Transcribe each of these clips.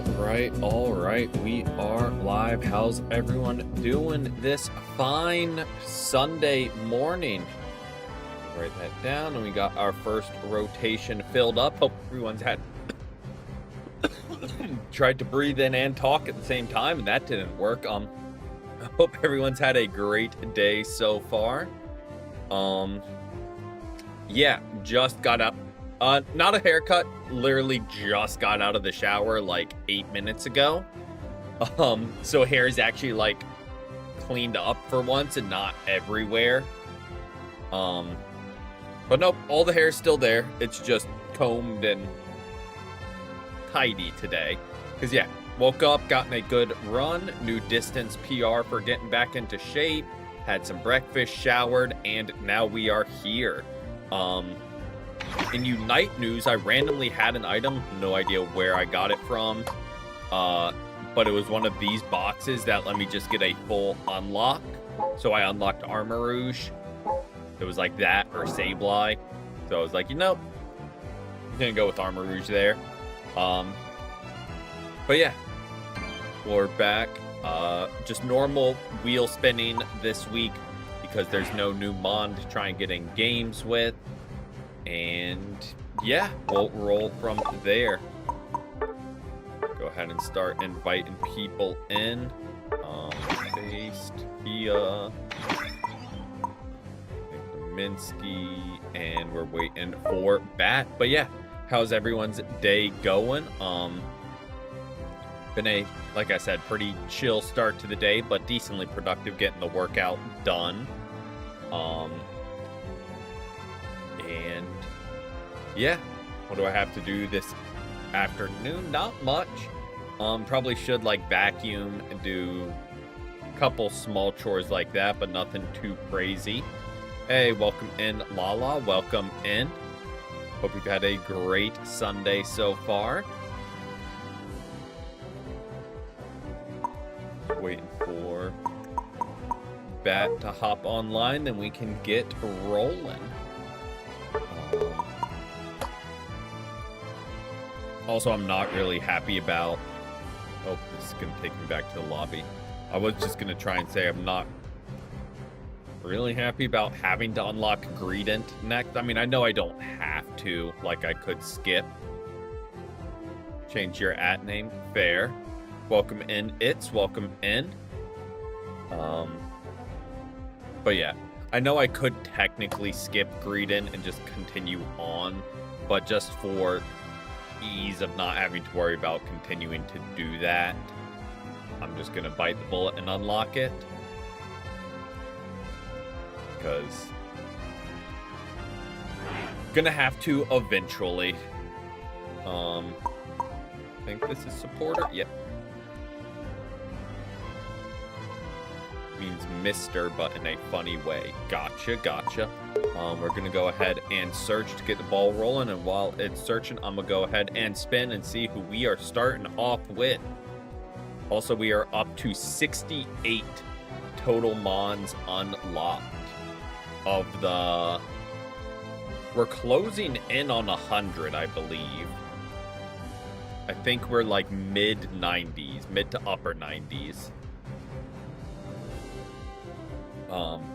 All right. We are live. How's everyone doing this fine Sunday morning? Write that down, and we got our first rotation filled up. Hope everyone's had tried to breathe in and talk at the same time, and that didn't work. I hope everyone's had a great day so far. Yeah, just got up. Not a haircut, literally just got out of the shower like 8 minutes ago. So hair is actually like cleaned up for once and not everywhere. But nope, all the hair is still there. It's just combed and tidy today. Cause yeah, woke up, gotten a good run, new distance PR for getting back into shape, had some breakfast, showered, and now we are here. In Unite news, I randomly had an item, no idea where I got it from, but it was one of these boxes that let me just get a full unlock. So I unlocked Armor Rouge. It was like that or Sableye. So I was like, I'm gonna go with Armor Rouge there. But yeah, we're back. Just normal wheel spinning this week because there's no new Mon to try and get in games with. And yeah, we'll roll from there. Go ahead and start inviting people in. Based via Minsky, and we're waiting for Bat. But yeah, how's everyone's day going? Been a, like I said, pretty chill start to the day, but decently productive getting the workout done. And yeah, what do I have to do this afternoon? Not much. Probably should like vacuum and do a couple small chores like that, but nothing too crazy. Hey, welcome in, Lala. Welcome in. Hope you've had a great Sunday so far. Waiting for Bat to hop online, then we can get rolling. Also, I'm not really happy about... Oh, this is going to take me back to the lobby. I was just going to try and say I'm not really happy about having to unlock Greedent next. I mean, I know I don't have to. Like, I could skip. Change your @name. Fair. Welcome in, welcome in. But yeah, I know I could technically skip Greedent and just continue on, but just for ease of not having to worry about continuing to do that, I'm just gonna bite the bullet and unlock it. Because gonna have to eventually. I think this is supporter. Yep. Means Mister, but in a funny way. Gotcha. We're gonna go ahead and search to get the ball rolling, and while it's searching, I'm gonna go ahead and spin and see who we are starting off with. Also, we are up to 68 total Mons unlocked. We're closing in on 100, I believe. I think we're like mid to upper 90s.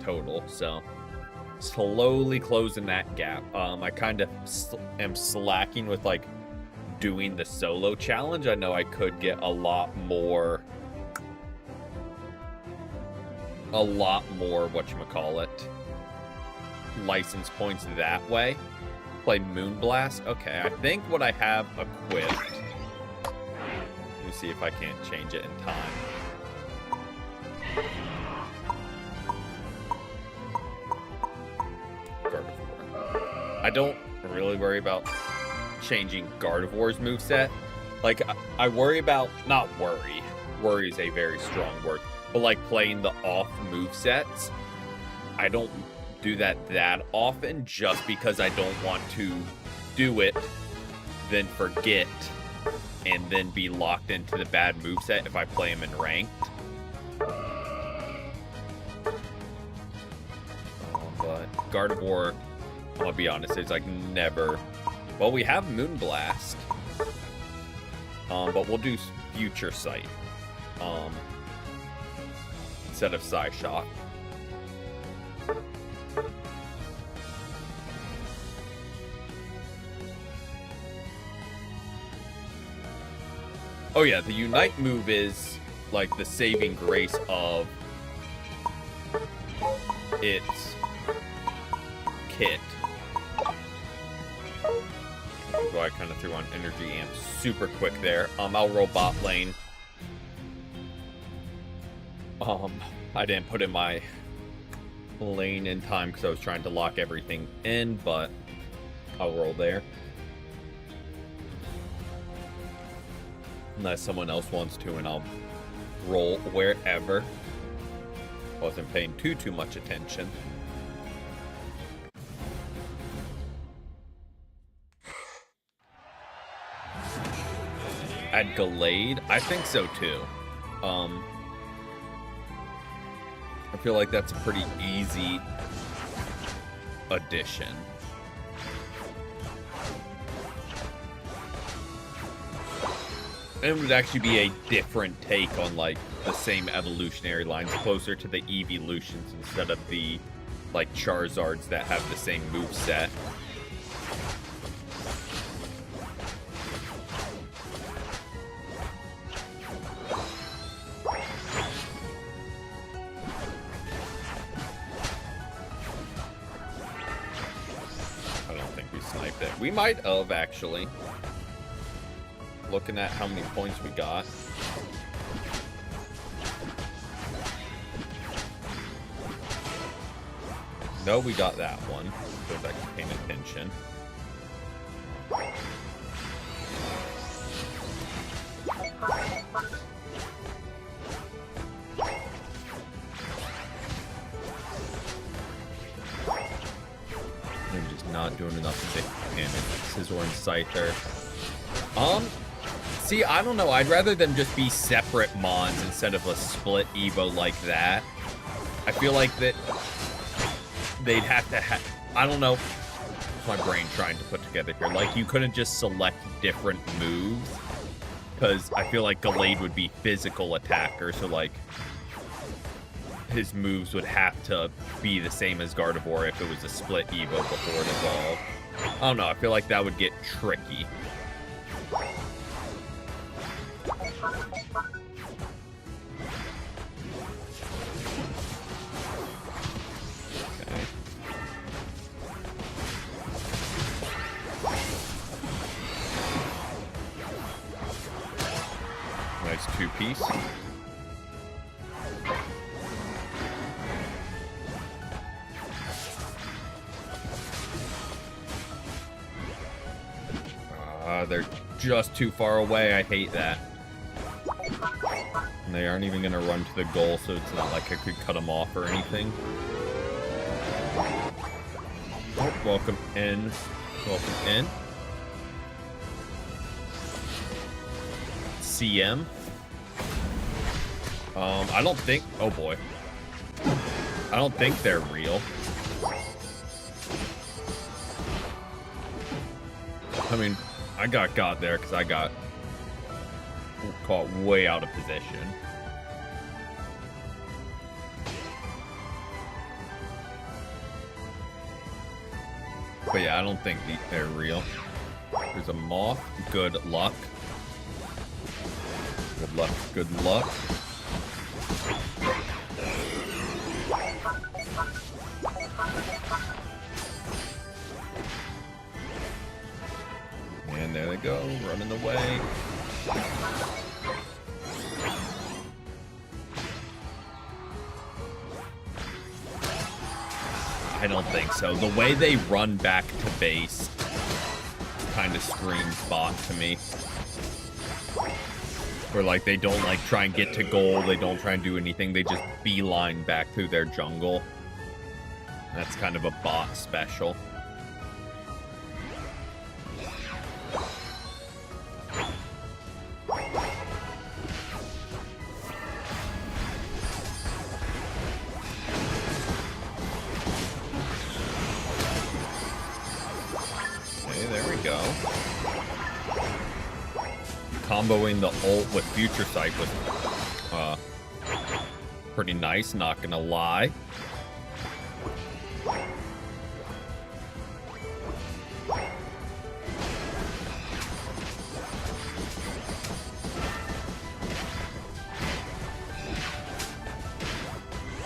Total, so slowly closing that gap. I kind of am slacking with like doing the solo challenge. I know I could get a lot more whatchamacallit, license points that way. Play Moonblast. Okay, I think what I have equipped, let me see if I can't change it in time. I don't really worry about changing Gardevoir's moveset. Like, I worry about, not worry. Worry is a very strong word. But like playing the off movesets, I don't do that often just because I don't want to do it, then forget, and then be locked into the bad moveset if I play him in ranked. But Gardevoir, I'll be honest, it's like never... Well, we have Moonblast. But we'll do Future Sight instead of Psy Shock. Oh yeah, the Unite move is like the saving grace of its kit. So I kind of threw on Energy Amp super quick there. I'll roll bot lane. I didn't put in my lane in time because I was trying to lock everything in, but I'll roll there. Unless someone else wants to, and I'll roll wherever. Wasn't paying too much attention. Add Gallade? I think so too. I feel like that's a pretty easy addition. And it would actually be a different take on, like, the same evolutionary lines, closer to the evolutions instead of the, like, Charizards that have the same moveset. I don't think we sniped it. We might have, actually. Looking at how many points we got. No, we got that one. Because I was paying attention. I'm just not doing enough damage. Scizor and Scyther. See, I don't know. I'd rather them just be separate Mons instead of a split Evo like that. I feel like that they'd have to have... I don't know. It's my brain trying to put together here. Like, you couldn't just select different moves. Because I feel like Gallade would be physical attacker. So, like, his moves would have to be the same as Gardevoir if it was a split Evo before it evolved. I don't know. I feel like that would get tricky. Nice two-piece. They're just too far away. I hate that. And they aren't even going to run to the goal, so it's not like I could cut them off or anything. Oh, welcome in. Welcome in. CM. I don't think... Oh, boy. I don't think they're real. I mean, I got there because I got caught way out of position. But yeah, I don't think they're real. There's a moth. Good luck. Good luck. Good luck. And there they go, running away. I don't think so. The way they run back to base kind of screams bot to me. Where, like, they don't, like, try and get to goal. They don't try and do anything. They just beeline back through their jungle. That's kind of a bot special. comboing the ult with Future Sight was pretty nice, not gonna lie.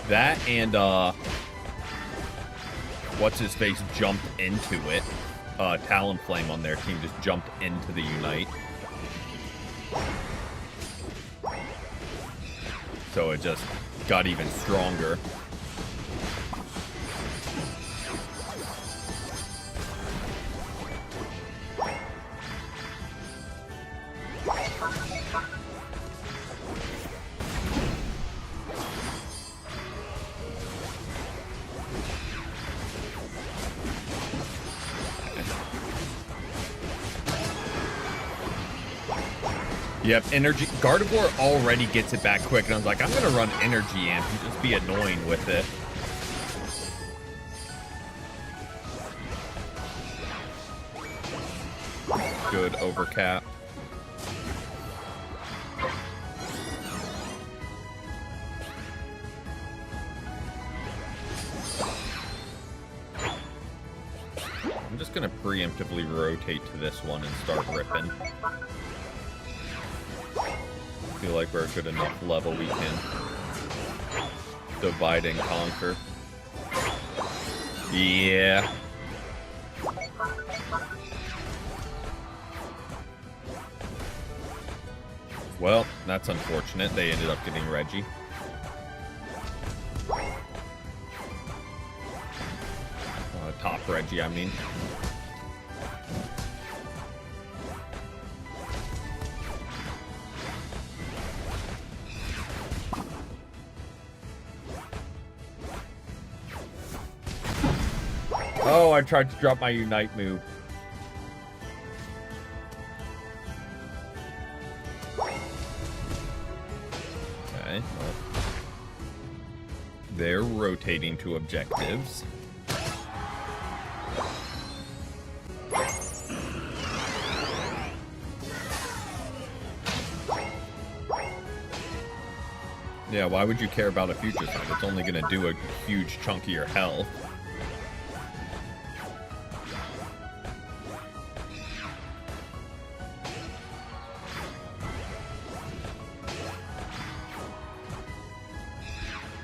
That and what's his face jumped into it. Talonflame on their team just jumped into the Unite. So it just got even stronger. Yep, energy. Gardevoir already gets it back quick, and I was like, I'm going to run Energy Amp and just be annoying with it. Good overcap. I'm just going to preemptively rotate to this one and start ripping. I feel like we're a good enough level we can divide and conquer. Yeah. Well, that's unfortunate. They ended up getting Reggie. Top Reggie, I mean. Oh, I tried to drop my Unite move. Okay, well. They're rotating to objectives. Yeah, why would you care about a future sight? It's only going to do a huge chunk of your health.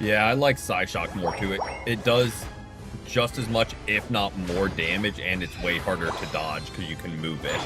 Yeah, I like Psyshock more too. It does just as much, if not more damage, and it's way harder to dodge because you can move it.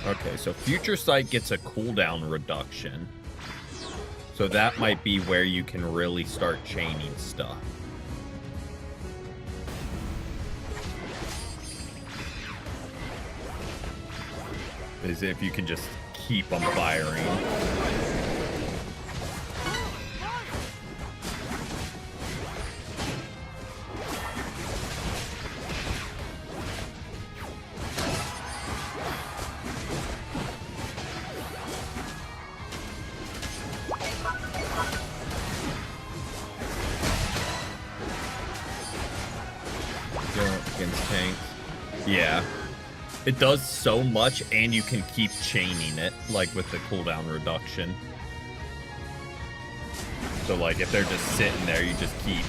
Okay, so Future Sight gets a cooldown reduction. So that might be where you can really start chaining stuff. Is if you can just keep them firing. Against tanks. Yeah. It does so much, and you can keep chaining it, like with the cooldown reduction. So, like, if they're just sitting there, you just keep...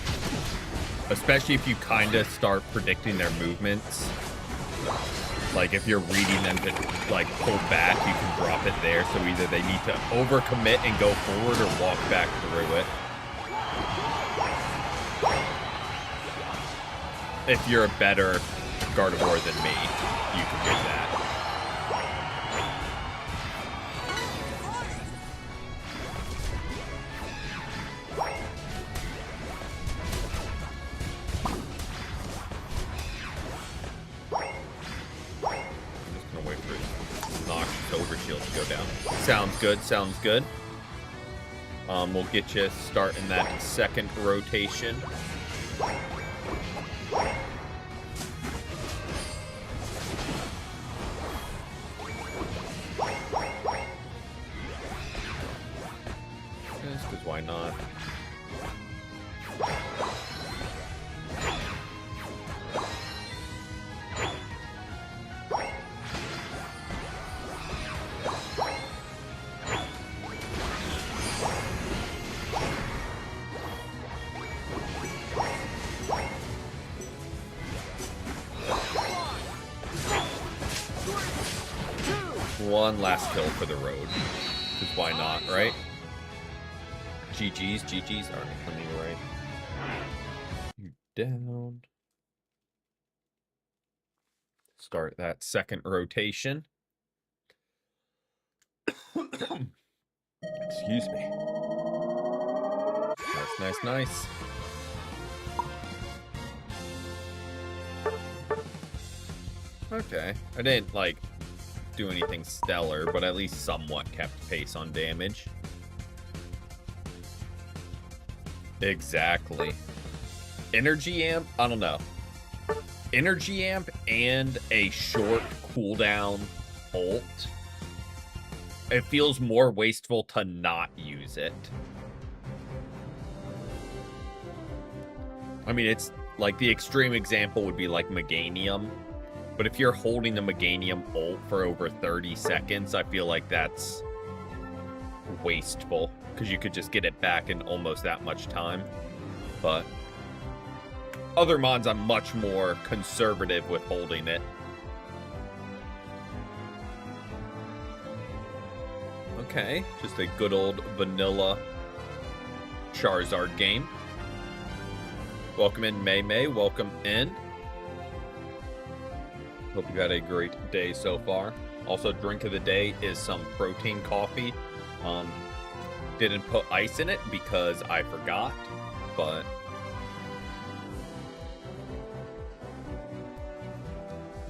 Especially if you kind of start predicting their movements. Like, if you're reading them to, like, pull back, you can drop it there. So either they need to overcommit and go forward or walk back through it. If you're a better Gardevoir than me, you can get that. I'm just gonna wait for his Noxious Overshield to go down. Sounds good, sounds good. We'll get you starting that second rotation. Just because why not? One last kill for the road. Because why not, right? GG's, GG's. Alright, let me right. You're down. Start that second rotation. Excuse me. Nice, nice, nice. Okay. I didn't, like, do anything stellar, but at least somewhat kept pace on damage. Exactly. Energy Amp? I don't know. Energy Amp and a short cooldown ult. It feels more wasteful to not use it. I mean, it's like the extreme example would be like Meganium. But if you're holding the Meganium ult for over 30 seconds, I feel like that's wasteful. Because you could just get it back in almost that much time. But other mons, I'm much more conservative with holding it. Okay, just a good old vanilla Charizard game. Welcome in, May. Welcome in. Hope you had a great day so far. Also, drink of the day is some protein coffee. Didn't put ice in it because I forgot, but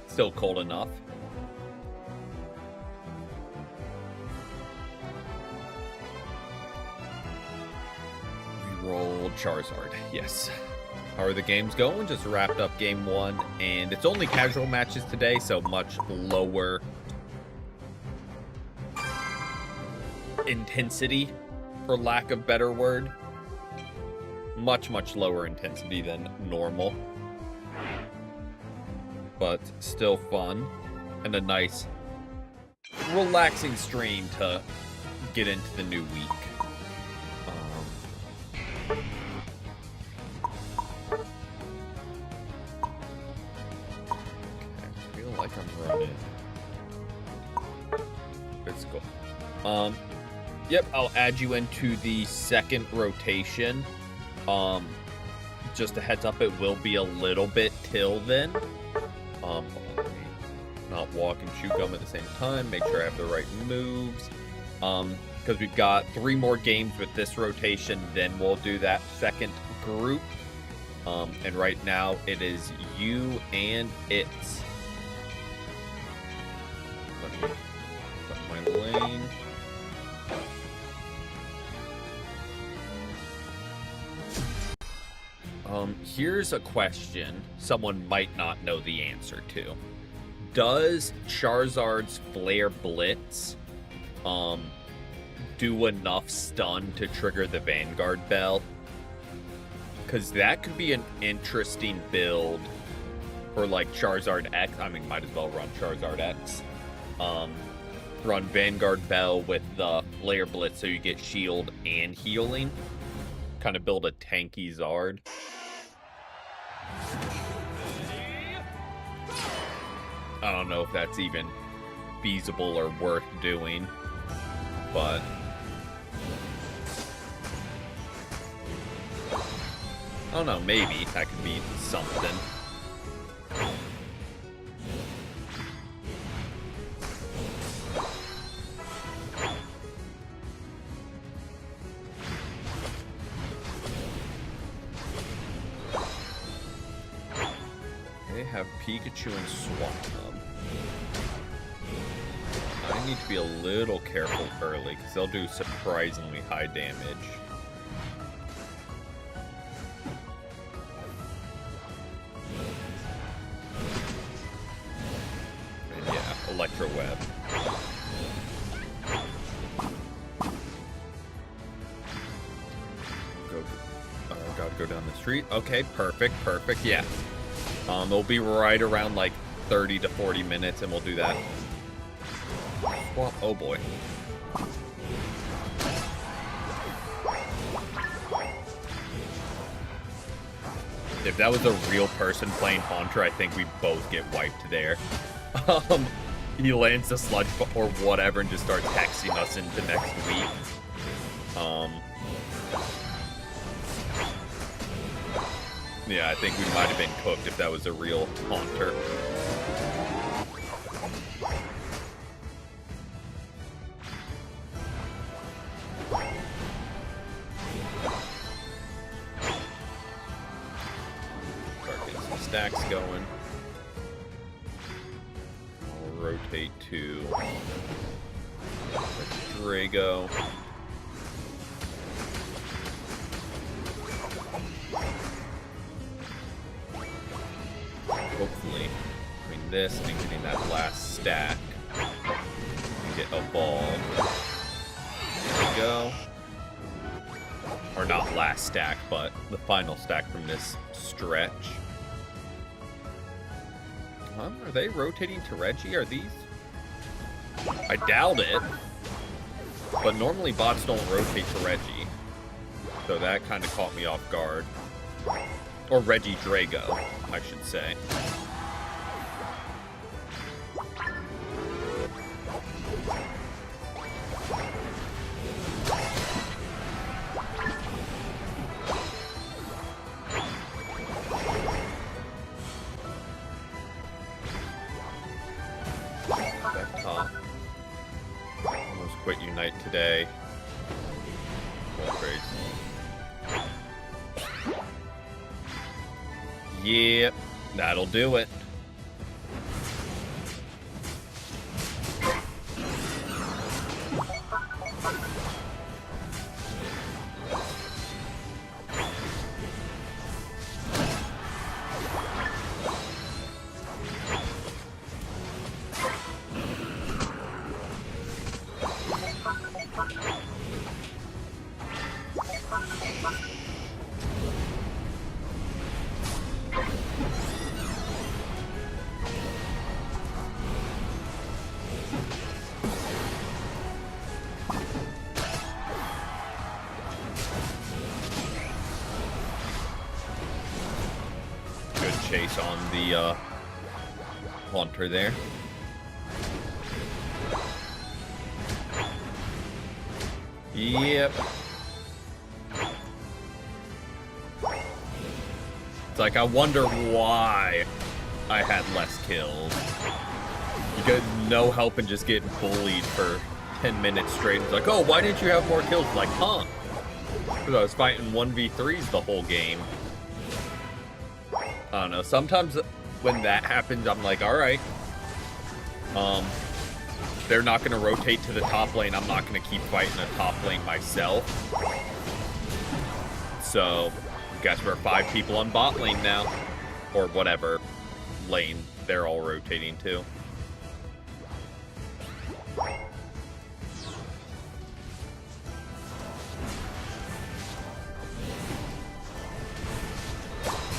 still cold enough. Reroll Charizard, yes. How are the games going? Just wrapped up game 1, and it's only casual matches today, so much lower intensity, for lack of better word. Much lower intensity than normal. But still fun, and a nice, relaxing stream to get into the new week. Like I'm running physical. Yep, I'll add you into the second rotation. Just a heads up, it will be a little bit till then. Hold on, let me not walk and chew gum at the same time. Make sure I have the right moves. Because we've got 3 more games with this rotation, then we'll do that second group. And right now it is you and it's. Let me put my lane. Here's a question someone might not know the answer to. Does Charizard's Flare Blitz do enough stun to trigger the Vanguard Bell? Because that could be an interesting build for like Charizard X. I mean, might as well run Charizard X. Run Vanguard Bell with the Flare Blitz so you get shield and healing. Kind of build a tanky Zard. I don't know if that's even feasible or worth doing, but I don't know, maybe that could be something. Pikachu and Swamp. I need to be a little careful early, because they'll do surprisingly high damage. And yeah, Electro Web. Gotta go down the street. Okay, perfect, perfect, yeah. It'll be right around like 30 to 40 minutes, and we'll do that. Well, oh boy. If that was a real person playing Haunter, I think we both get wiped there. He lands the sludge or whatever and just starts hexing us into next week. Yeah, I think we might have been cooked if that was a real Haunter. Start getting some stacks going. I'll rotate to Drago. Hopefully, between this and getting that last stack, we get a ball. There we go. Or not last stack, but the final stack from this stretch. Huh? Are they rotating to Reggie? Are these? I doubt it. But normally bots don't rotate to Reggie. So that kind of caught me off guard. Or Reggie Drago, I should say. That top. Almost quit Unite today. Full crazy. Yep, that'll do it. Chase on the Haunter there. Yep. It's like, I wonder why I had less kills. You get no help and just get bullied for 10 minutes straight. It's like, oh, why didn't you have more kills? Like, huh? Because I was fighting 1v3s the whole game. I don't know, sometimes when that happens, I'm like, alright. They're not going to rotate to the top lane. I'm not going to keep fighting the top lane myself. So, guess we're 5 people on bot lane now. Or whatever lane they're all rotating to.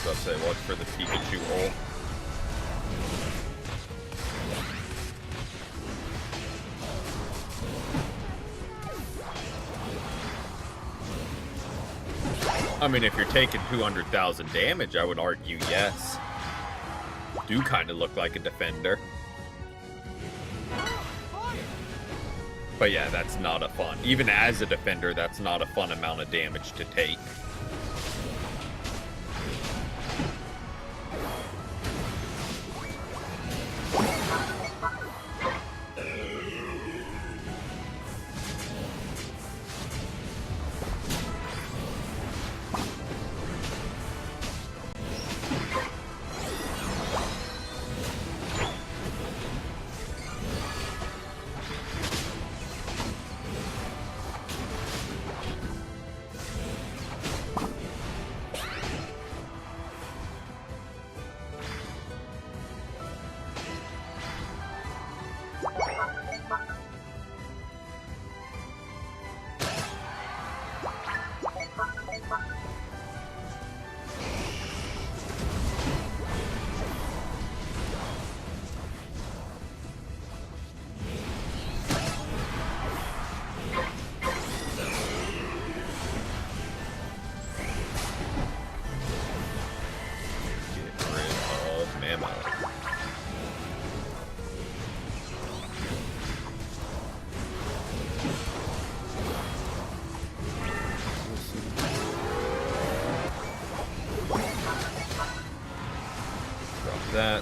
So I'll say, watch for the Pikachu ult. I mean, if you're taking 200,000 damage, I would argue yes. Do kind of look like a defender. But yeah, that's not a fun. Even as a defender, that's not a fun amount of damage to take.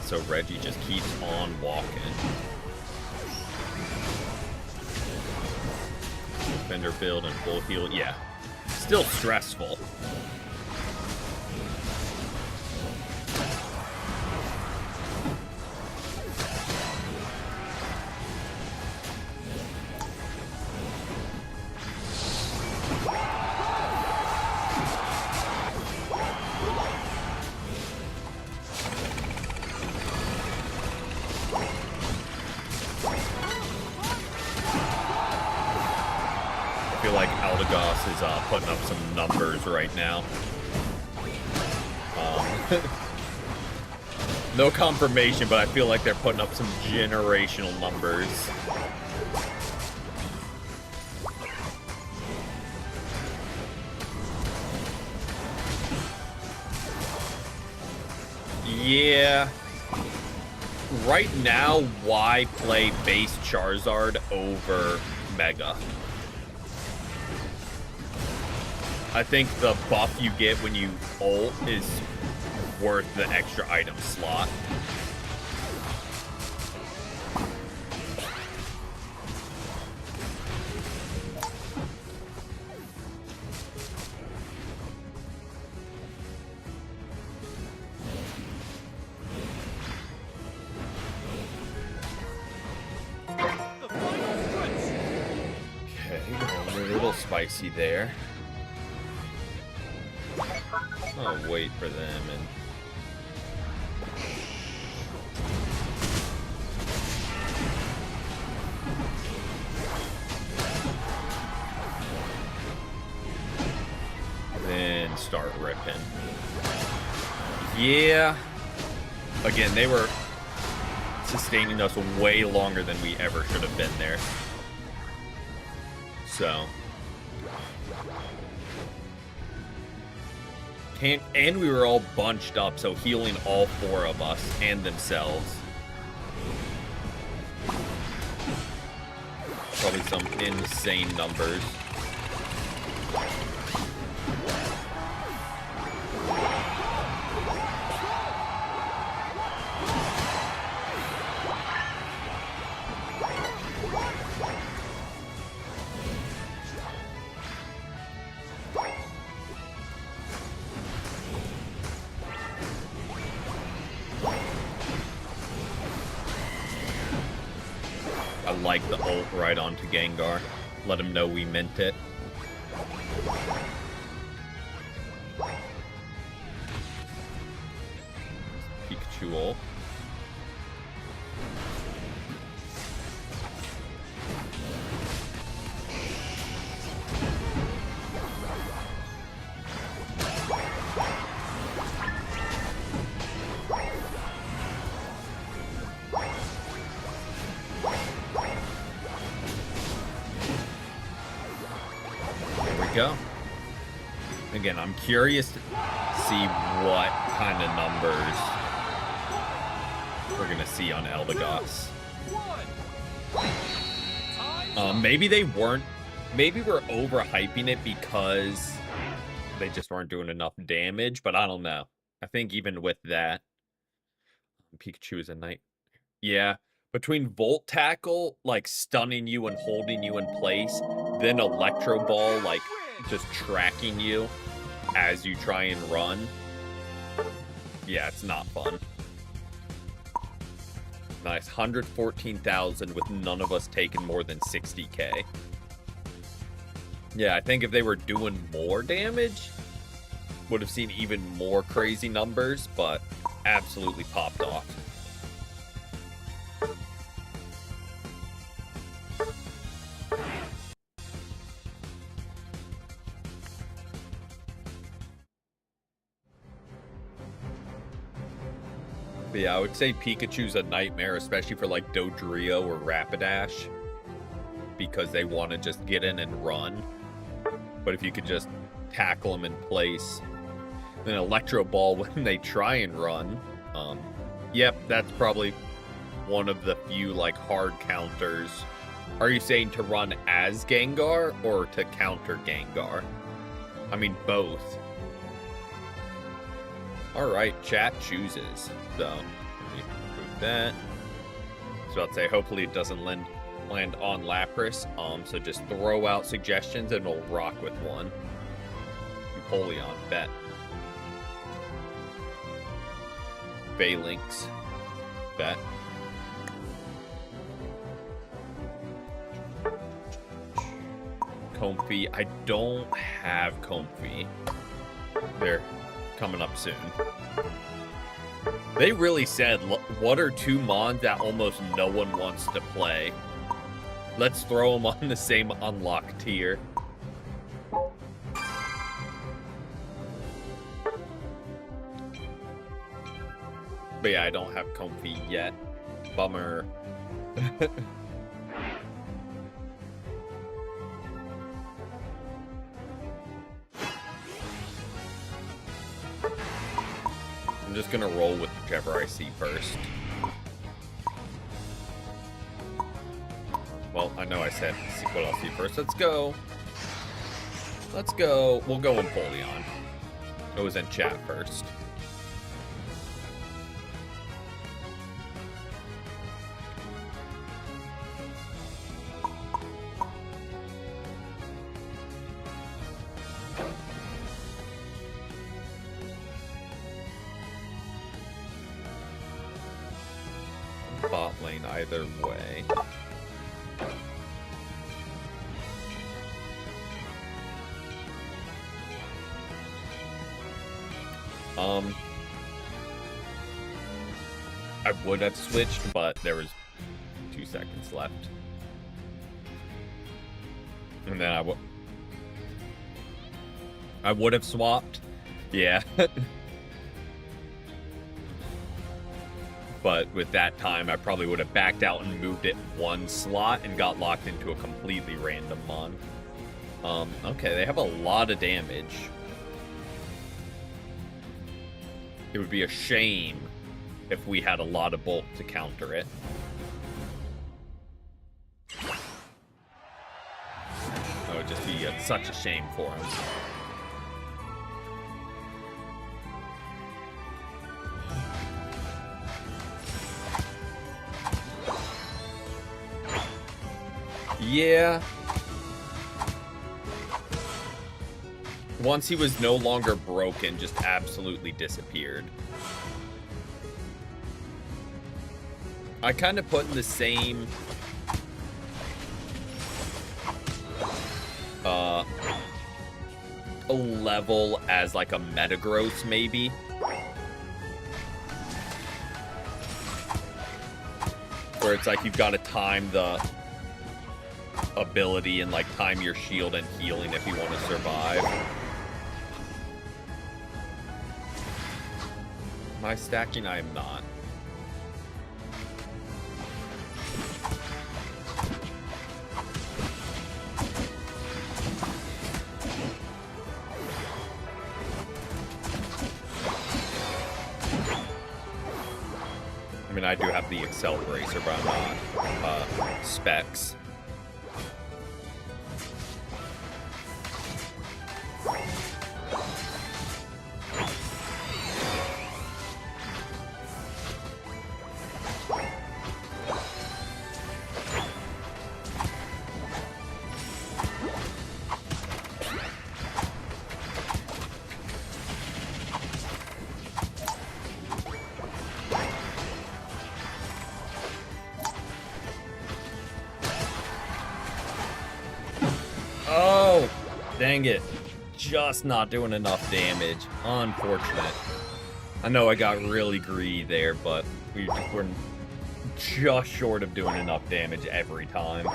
so Reggie just keeps on walking. Defender build and full heal. Yeah. Still stressful. I feel like Aldegos is putting up some numbers right now. No confirmation, but I feel like they're putting up some generational numbers. Yeah. Right now, why play base Charizard over Mega? I think the buff you get when you ult is worth the extra item slot. Okay, a little spicy there. I'll wait for them and then start ripping. Yeah. Again, they were sustaining us way longer than we ever should have been there. So. And we were all bunched up, so healing all four of us and themselves. Probably some insane numbers. I like the ult right onto Gengar. Let him know we meant it. Pikachu ult. Go. Again, I'm curious to see what kind of numbers we're gonna see on Aldegos. Maybe they weren't. Maybe we're overhyping it because they just weren't doing enough damage. But I don't know. I think even with that, Pikachu is a knight. Yeah, between Volt Tackle, like stunning you and holding you in place, then Electro Ball, like just tracking you as you try and run. Yeah, it's not fun. Nice, 114,000 with none of us taking more than 60k. Yeah, I think if they were doing more damage, would have seen even more crazy numbers, but absolutely popped off. But yeah, I would say Pikachu's a nightmare, especially for like Dodrio or Rapidash, because they want to just get in and run. But if you could just tackle them in place, then Electro Ball when they try and run, yep, that's probably one of the few like hard counters. Are you saying to run as Gengar or to counter Gengar? I mean, both. All right, chat chooses. So, that. So I'd say hopefully it doesn't land on Lapras. So just throw out suggestions and we'll rock with one. Empoleon, bet. Phalanx, bet. Comfy. I don't have Comfy. They're coming up soon. They really said, what are two mons that almost no one wants to play? Let's throw them on the same unlock tier. But yeah, I don't have Comfy yet. Bummer. I'm just gonna roll with whichever I see first. Well, I know I said see what I'll see first. Let's go. Let's go. We'll go Empoleon. It was in chat first. Bot lane either way. I would have switched, but there was 2 seconds left. And then I would have swapped. Yeah. But with that time, I probably would have backed out and moved it one slot and got locked into a completely random mon. Okay, they have a lot of damage. It would be a shame if we had a lot of bulk to counter it. That would just be such a shame for him. Yeah. Once he was no longer broken, just absolutely disappeared. I kind of put in the same level as like a Metagross, maybe. Where it's like you've got to time the ability and like time your shield and healing if you want to survive. Am I stacking? I am not. I mean, I do have the Excel Bracer, but I'm not Specs. Oh, dang it. Just not doing enough damage. Unfortunate. I know I got really greedy there, but we're just short of doing enough damage every time.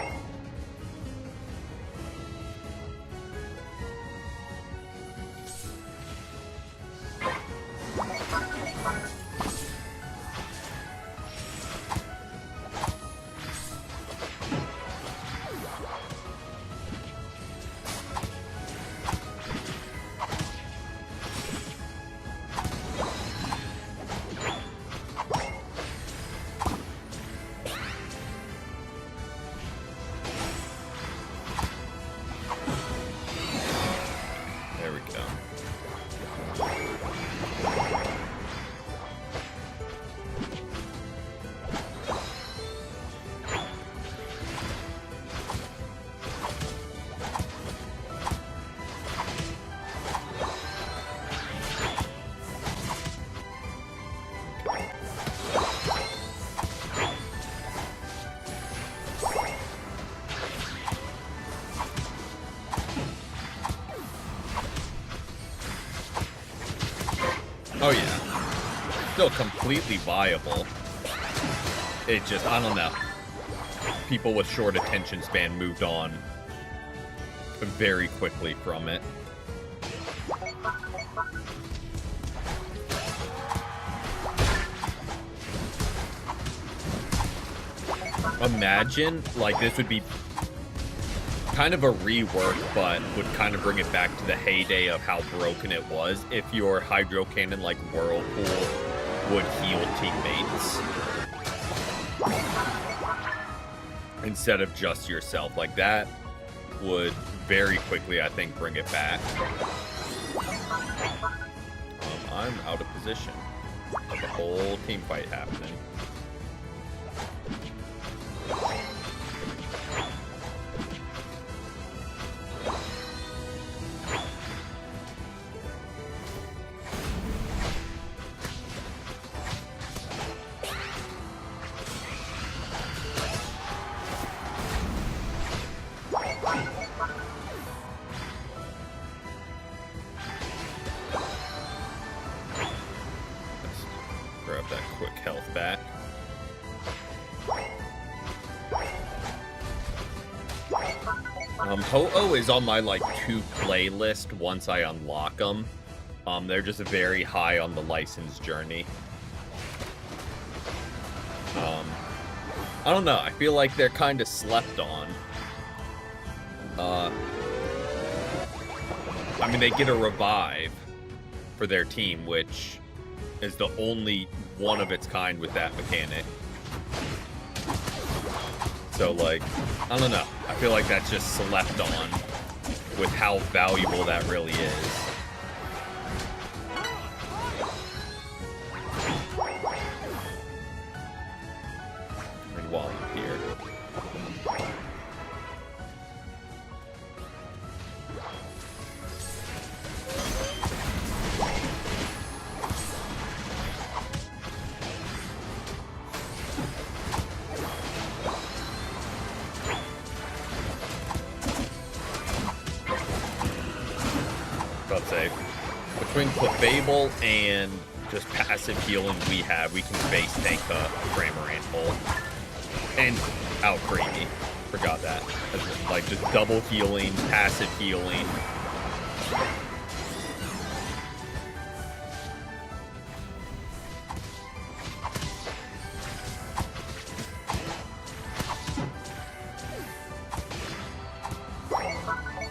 Oh, yeah. Still completely viable. It just, I don't know. People with short attention span moved on very quickly from it. Imagine, like, this would be kind of a rework, but would kind of bring it back to the heyday of how broken it was if your Hydro Cannon, like Whirlpool, would heal teammates instead of just yourself. Like, that would very quickly, I think, bring it back. I'm out of position. The whole team fight happening. Grab that quick health back. Ho-Oh is on my, like, to-play list once I unlock them. They're just very high on the license journey. I don't know. I feel like they're kind of slept on. I mean, they get a revive for their team, which is the only one of its kind with that mechanic. So, like, I don't know. I feel like that's just slept on with how valuable that really is. And while I'm here. Let's say, between Clefable and just passive healing we can face tank the Cramorant Bull. And out Creamy. Forgot that. Like, just double healing, passive healing.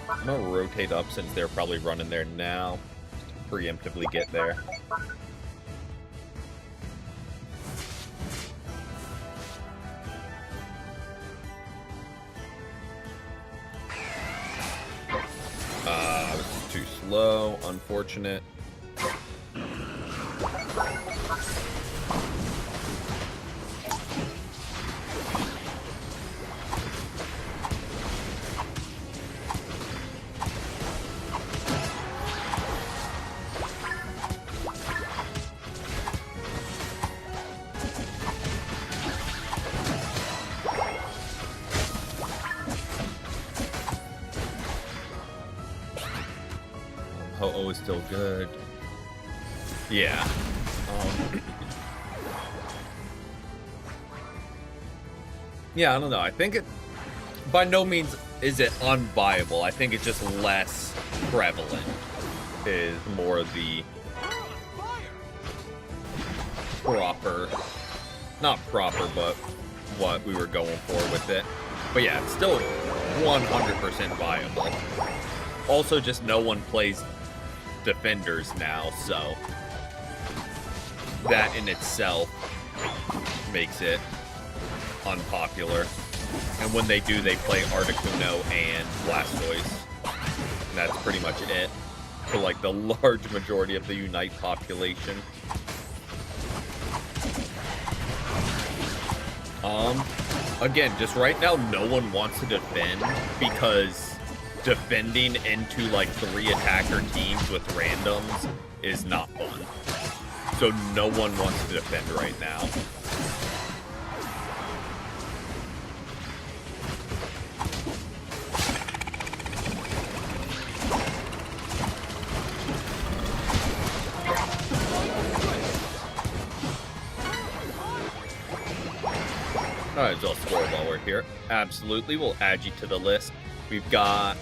I'm gonna rotate up since they're probably running there now. Just to preemptively get there. I was too slow, unfortunate. Ho-Oh is still good. Yeah. Yeah, I don't know. I think it, by no means is it unviable. I think it's just less prevalent is more the proper, not proper, but what we were going for with it. But yeah, it's still 100% viable. Also, just no one plays defenders now, so that in itself makes it unpopular. And when they do, they play Articuno and Blastoise. And that's pretty much it for, like, the large majority of the Unite population. Again, just right now, no one wants to defend because defending into, like, 3 attacker teams with randoms is not fun. So no one wants to defend right now. Might as well score while we're here. Absolutely, we'll add you to the list. We've got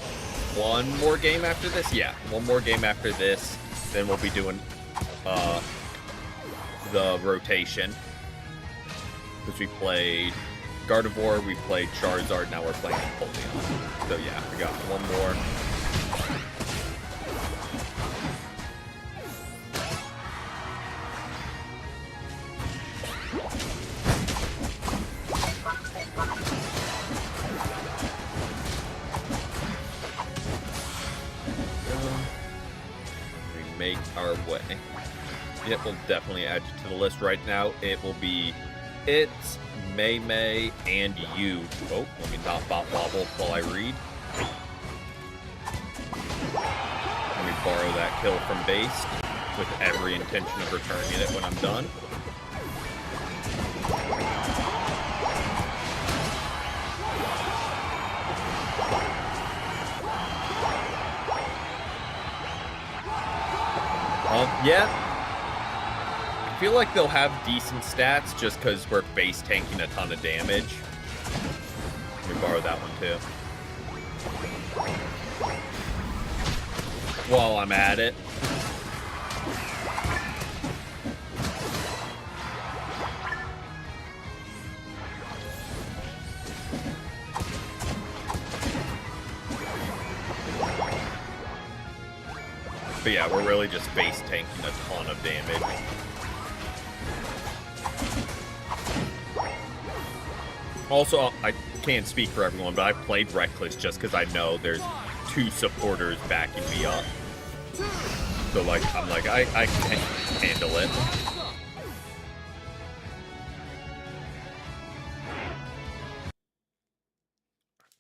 one more game after this. Yeah, one more game after this. Then we'll be doing the rotation. Because we played Gardevoir, we played Charizard, now we're playing Napoleon. So yeah, we got one more. We make our way. Yep, we'll definitely add you to the list right now. It will be It's, May, and you. Oh, let me not bot wobble while I read. Let me borrow that kill from base with every intention of returning it when I'm done. Yeah. I feel like they'll have decent stats just because we're base tanking a ton of damage. Let me borrow that one too. While I'm at it. But yeah, we're really just base tanking a ton of damage. Also, I can't speak for everyone, but I played Reckless just because I know there's 2 supporters backing me up. So, like, I'm like, I can handle it.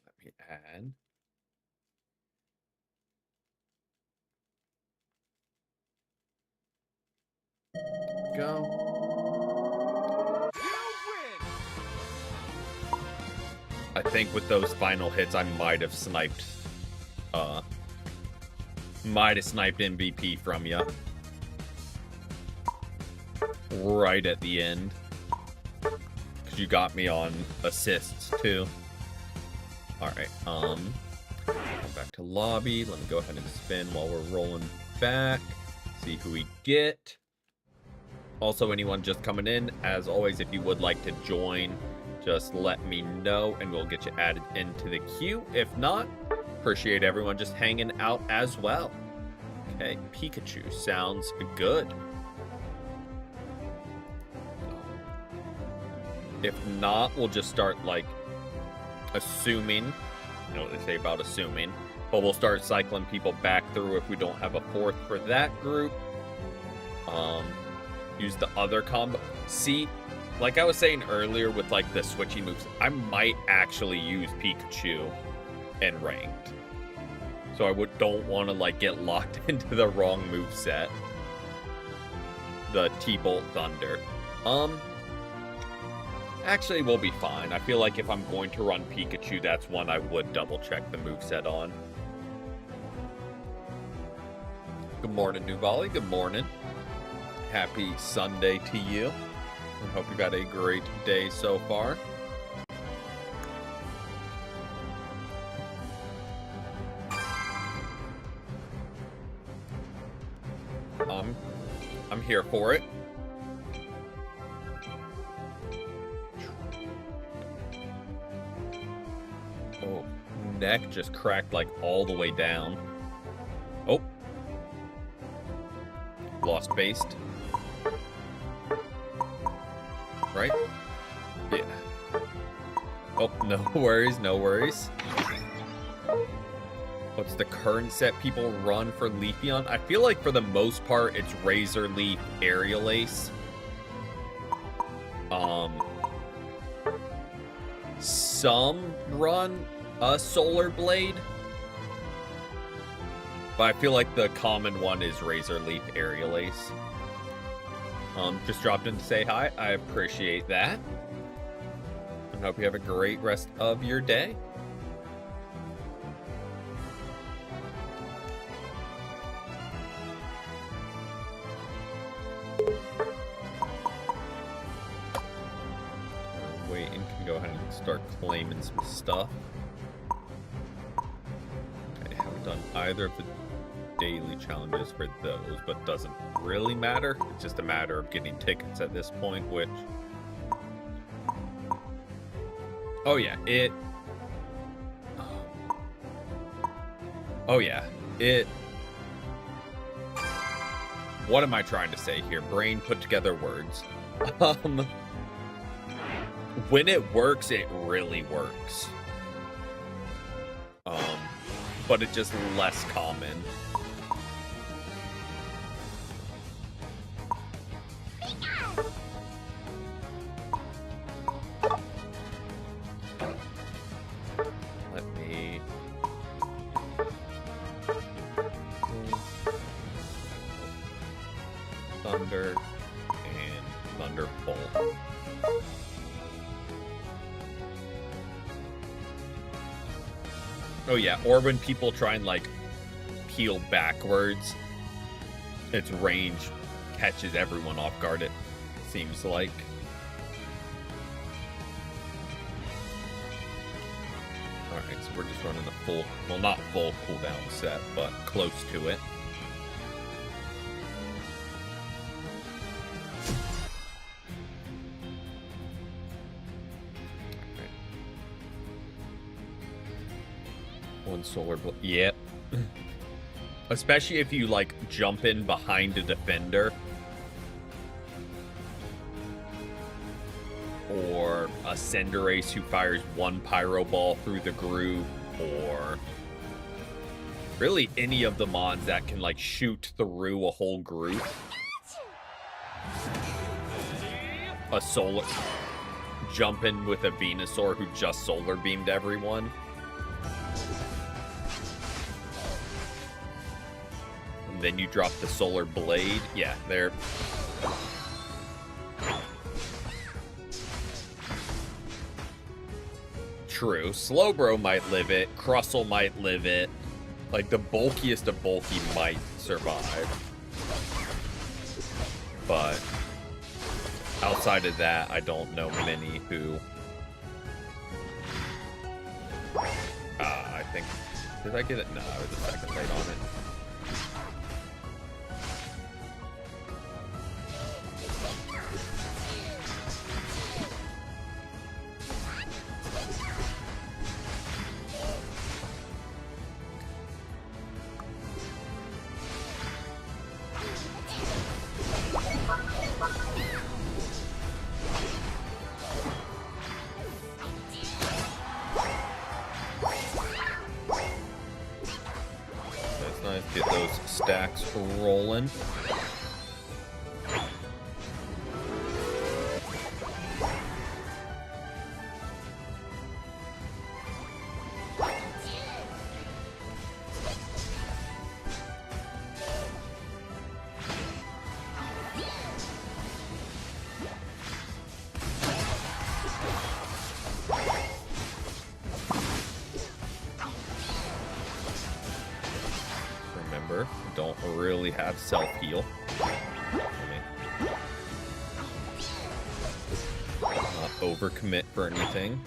Let me add. Go. I think with those final hits, I might have sniped MVP from you. Right at the end. Because you got me on assists, too. Alright, go back to lobby. Let me go ahead and spin while we're rolling back. See who we get. Also, anyone just coming in, as always, if you would like to join, just let me know and we'll get you added into the queue. If not, appreciate everyone just hanging out as well. Okay, Pikachu sounds good. If not, we'll just start, like, assuming. You know what they say about assuming. But we'll start cycling people back through if we don't have a 4th for that group. Use the other combo. See, like I was saying earlier with, like, the switchy moves, I might actually use Pikachu in ranked. So I don't want to, like, get locked into the wrong moveset. The T-Bolt Thunder. Actually, we'll be fine. I feel like if I'm going to run Pikachu, that's one I would double-check the moveset on. Good morning, New Volley. Good morning. Happy Sunday to you. I hope you've had a great day so far. I'm here for it. Oh, neck just cracked like all the way down. Oh. Lost based. Right? Yeah. Oh, no worries, no worries. What's the current set people run for Leafeon? I feel like for the most part, it's Razor Leaf, Aerial Ace. Some run a Solar Blade. But I feel like the common one is Razor Leaf, Aerial Ace. Just dropped in to say hi. I appreciate that. And hope you have a great rest of your day. Waiting, can go ahead and start claiming some stuff. I haven't done either of the daily challenges for those, but doesn't really matter. It's just a matter of getting tickets at this point, which... Oh yeah, what am I trying to say here? Brain put together words. When it works, it really works. But it's just less common. Let me... Thunder and Thunderbolt. Oh yeah, or when people try and like peel backwards, its range catches everyone off guard, it seems like. Alright, so we're just running a full, well not full cooldown set, but close to it. One solar blow. Yep. Especially if you like jump in behind a defender. Or a Cinderace who fires one Pyro Ball through the group, or really any of the mons that can like shoot through a whole group. A solar jump in with a Venusaur who just solar beamed everyone. And then you drop the Solar Blade. Yeah, they're... True. Slowbro might live it. Crustle might live it. Like, the bulkiest of bulky might survive. But outside of that, I don't know many who... I think... Did I get it? No, I was a second late on it. Get those stacks rolling. Don't really have self-heal. Not overcommit for anything.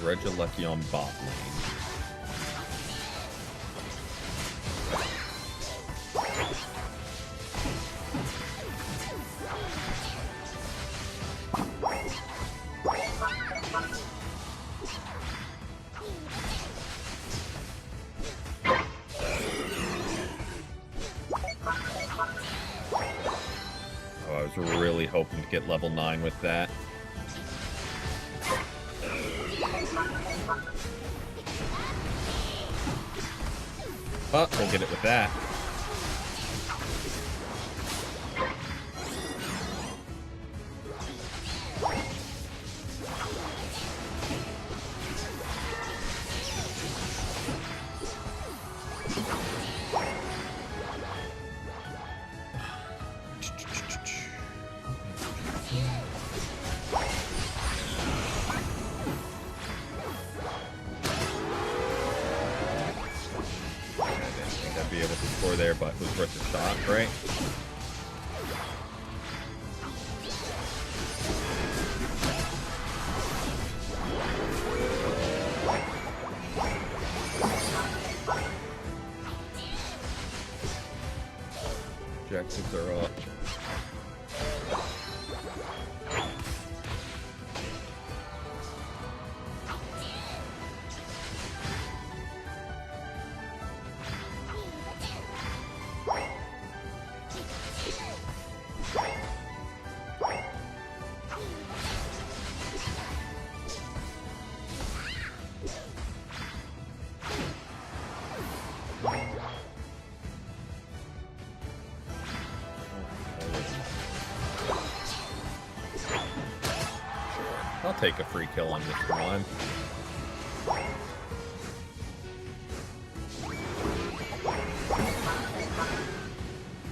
Regieleki on bot lane. was really hoping to get level 9 with that. But we'll get it with that. Be able to score there, but it was worth a shot, right? Objectives are up. I'll take a free kill on this one.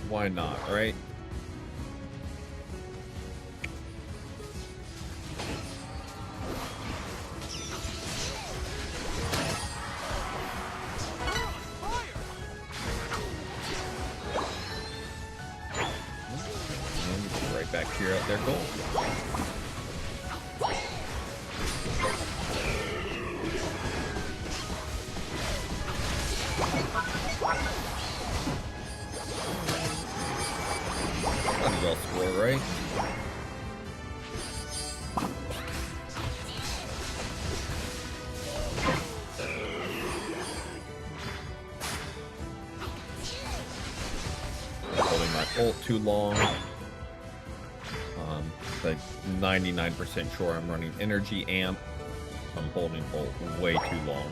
Why not, right? And right back here at their goal. Might as well score, right? Holding my ult too long. Like 99% sure I'm running energy amp. I'm holding ult way too long.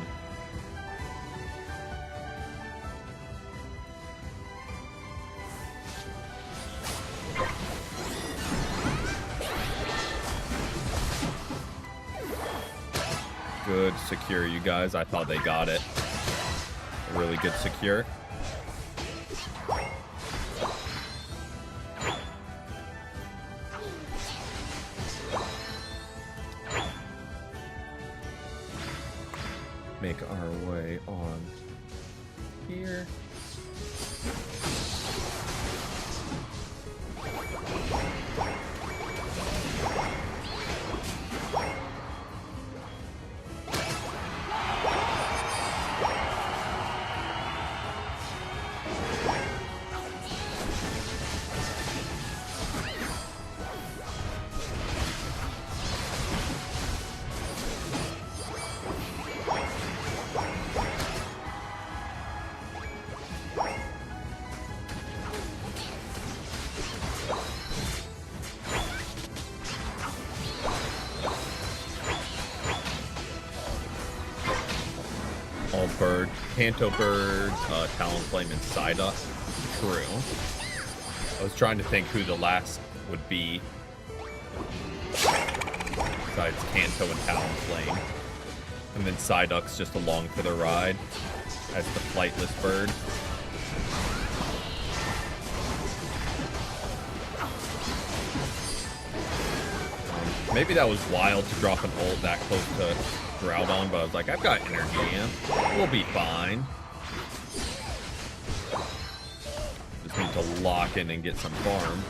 Good secure, you guys. I thought they got it. A really good secure. Make our way on here. All bird, Panto bird, Talonflame, and Psyduck. True. I was trying to think who the last would be besides Kanto and Talonflame. And then Psyduck's just along for the ride as the flightless bird. Maybe that was wild to drop an ult that close to Groudon, but I was like, I've got energy amp. We'll be fine. Just need to lock in and get some farm.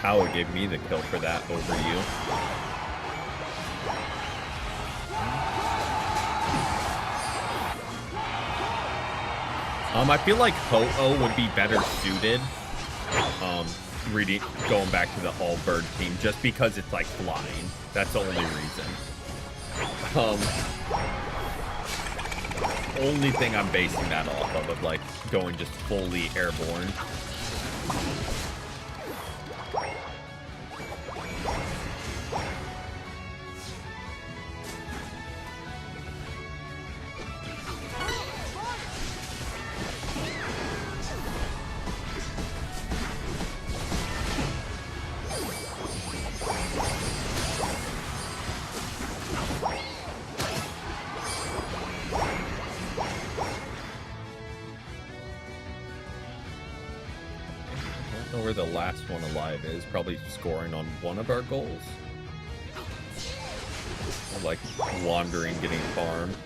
how it gave me the kill for that over you. I feel like Ho-Oh would be better suited. Going back to the all-bird team, just because it's like flying. That's the only reason. Only thing I'm basing that off of like going just fully airborne. Where the last one alive is, probably scoring on one of our goals. Or like wandering, getting farmed.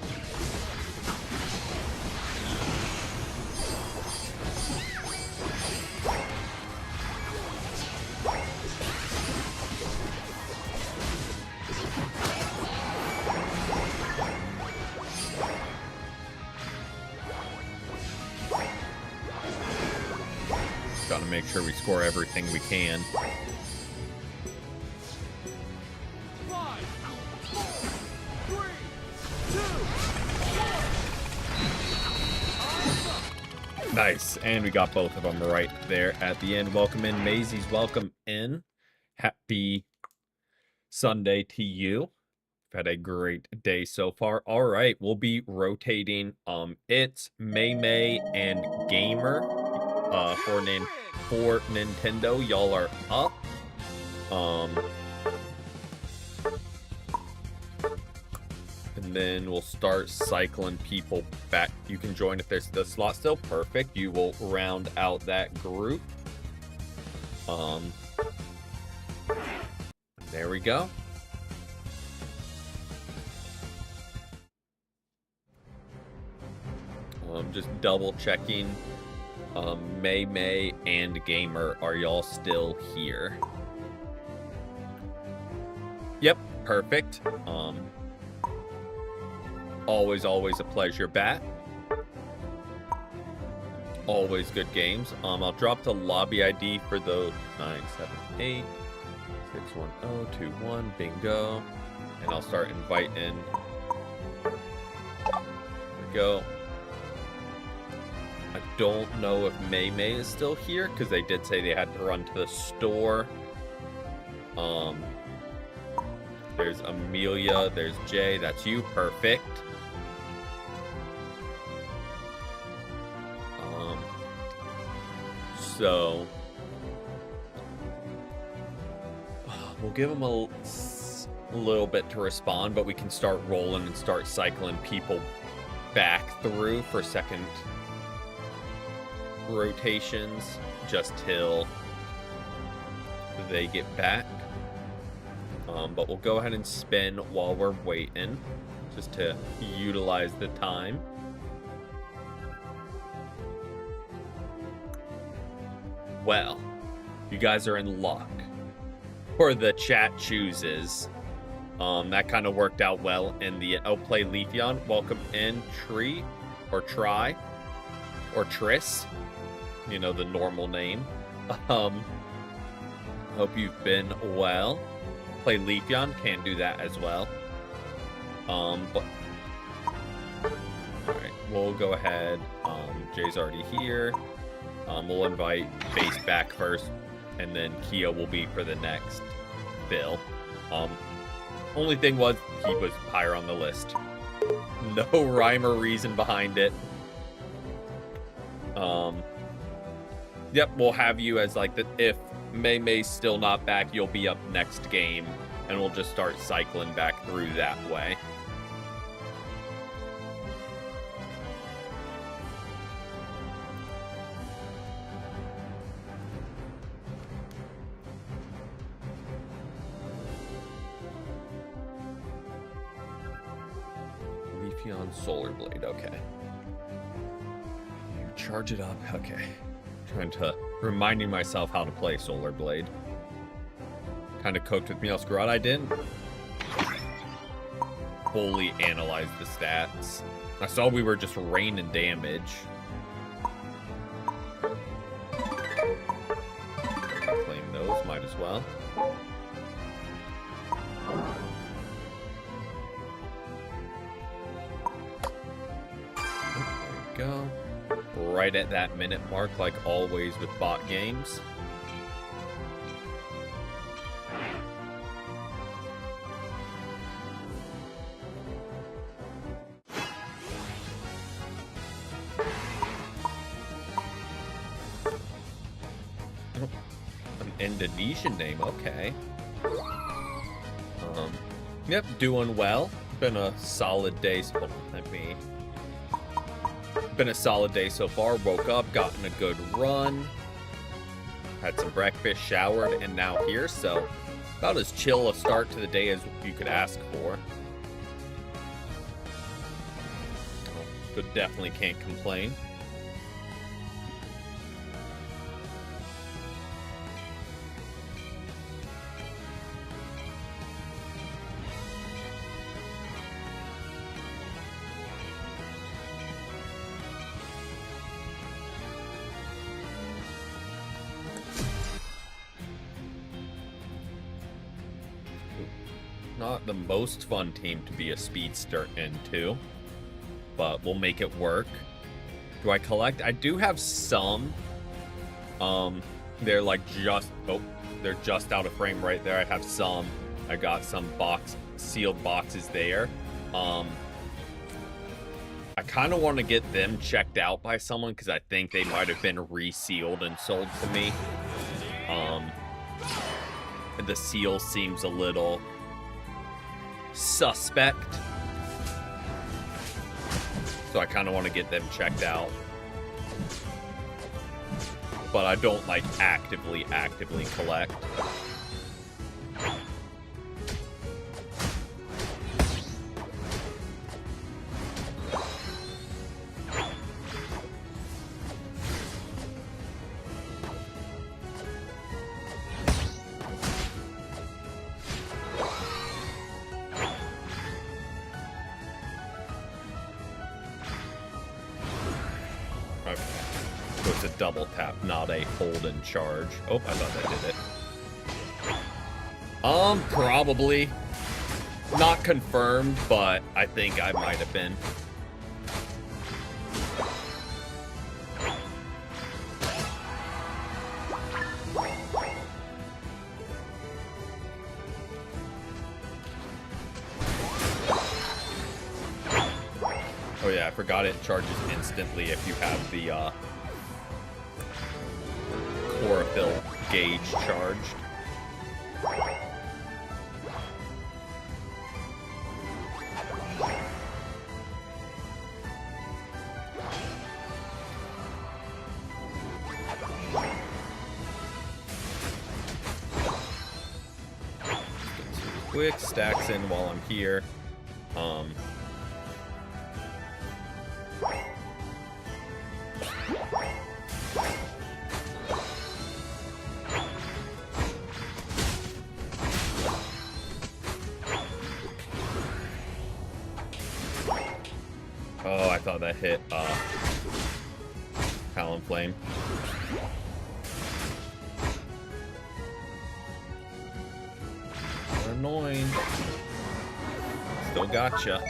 Gotta make sure we score everything we can. Five, 4, 3, 2, 1. Nice, and we got both of them right there at the end. Welcome in, Maisie's. Welcome in. Happy Sunday to you. Had a great day so far. All right, we'll be rotating. It's May and Gamer. For Nintendo, y'all are up. And then we'll start cycling people back. You can join if there's the slot still. Perfect. You will round out that group. There we go. Just double checking. May and Gamer, are y'all still here? Yep, perfect. Always a pleasure, Bat. Always good games. I'll drop the lobby ID for those 978 61021 bingo, and I'll start inviting. There we go. I don't know if May is still here because they did say they had to run to the store. There's Amelia, there's Jay, that's you, perfect. So we'll give them a little bit to respond, but we can start rolling and start cycling people back through for second rotations just till they get back. But we'll go ahead and spin while we're waiting just to utilize the time. Well, you guys are in luck, or the chat chooses. That kind of worked out well in the play Leafeon. Welcome in, Tree, or Try, or Triss. You know, the normal name. Hope you've been well. Play Leafeon, can do that as well. But alright, we'll go ahead. Jay's already here. We'll invite Base back first, and then Kia will be for the next bill. Only thing was, he was higher on the list. No rhyme or reason behind it. Yep, we'll have you as like if May's still not back, you'll be up next game, and we'll just start cycling back through that way. Leafeon Solar Blade, okay. Charge it up, okay. Trying to reminding myself how to play Solar Blade. Kind of cooked with Meowscarada. I didn't fully analyze the stats. I saw we were just raining damage. Claim those, might as well. There we go. Right at that minute mark, like always with bot games. An Indonesian name, okay. Yep, doing well. Been a solid day. Been a solid day so far. Woke up, gotten a good run, had some breakfast, showered, and now here. So about as chill a start to the day as you could ask for. But definitely can't complain. Not the most fun team to be a speedster into, but we'll make it work. Do I collect? I do have some. They're like they're just out of frame right there. I have some. I got some sealed boxes there. I kind of want to get them checked out by someone because I think they might have been resealed and sold to me. The seal seems a little suspect, so I kind of want to get them checked out, but I don't like actively collect. It's a double tap, not a hold and charge. Oh, I thought that did it. Probably. Not confirmed, but I think I might have been. Oh yeah, I forgot it charges instantly if you have the chlorophyll gauge charged. Quick stacks in while I'm here. Oh, I thought that hit Talonflame. Annoying. Still gotcha.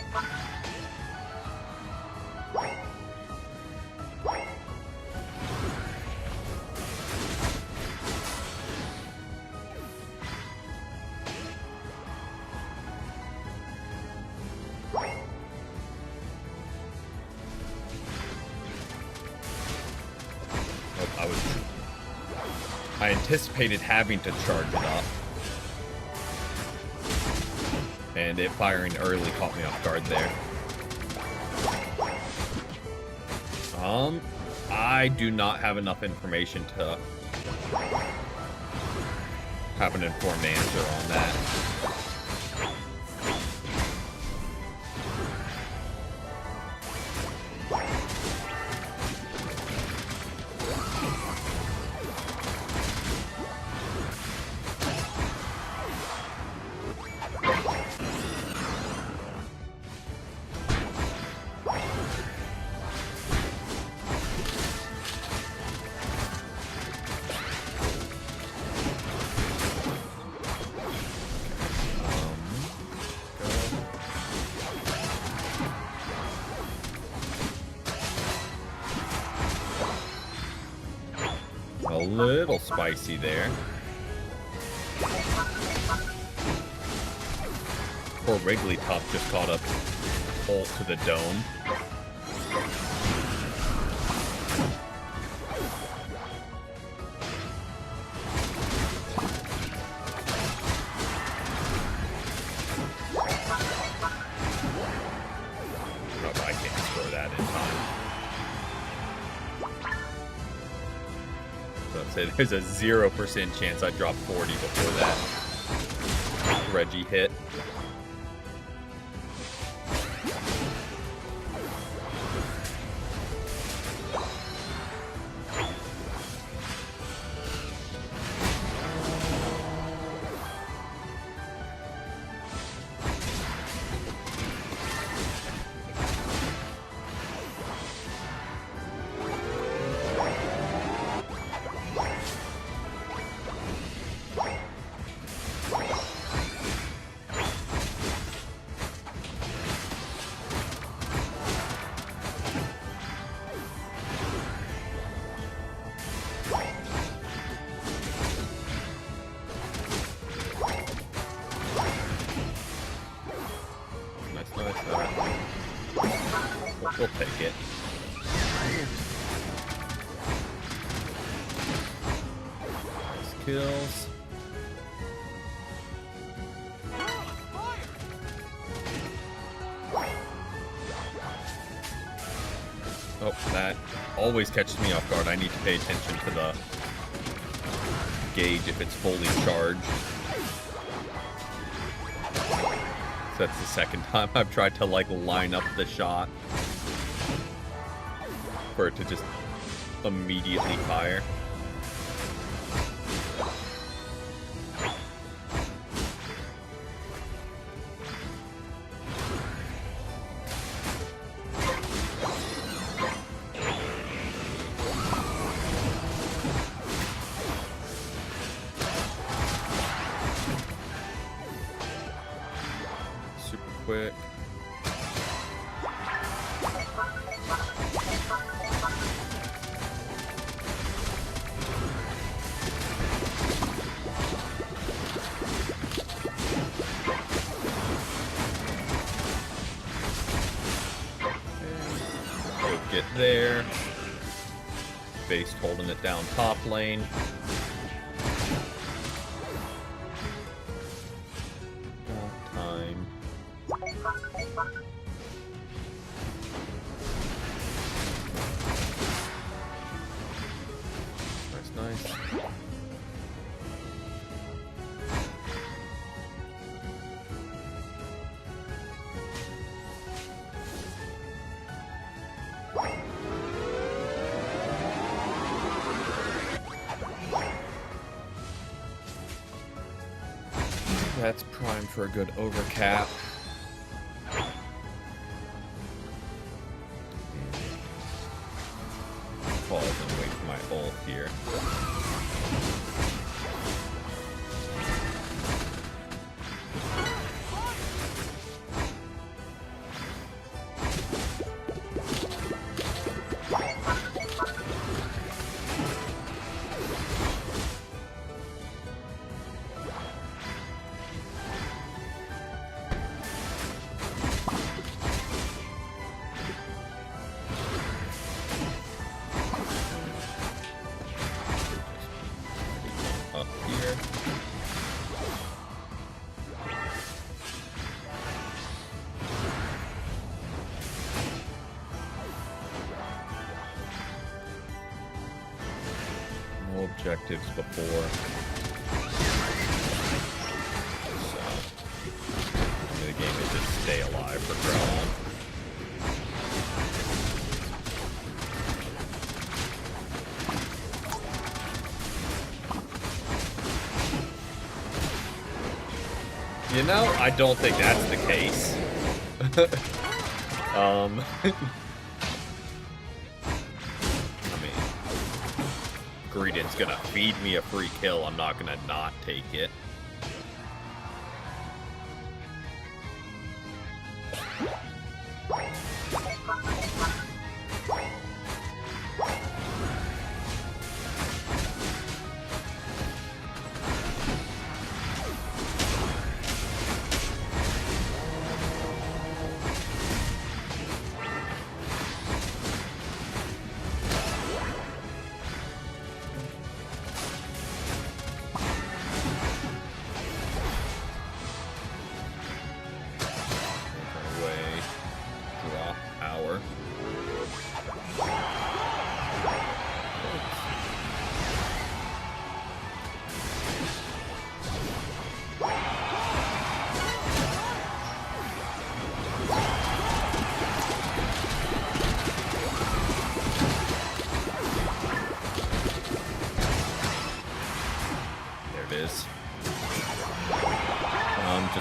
I anticipated having to charge it up. And it firing early caught me off guard there. I do not have enough information to have an informed answer on that. little spicy there. Poor Wigglytuff just caught a bolt to the dome. Oh, I can't score that in time. So I'd say there's a 0% chance I drop 40 before that Reggie hit. We'll take it. Nice kills. Oh, that always catches me off guard. I need to pay attention to the gauge if it's fully charged. So that's the second time I've tried to like line up the shot for it to just immediately fire. Super quick. Get there. Base holding it down top lane. Got time. Nice. That's primed for a good overcap. Pause and wait for my ult here. Up here. No objectives before. So, the game is just stay alive for Growlithe. You know, I don't think that's the case. I mean, Greedent's gonna feed me a free kill. I'm not gonna not take it.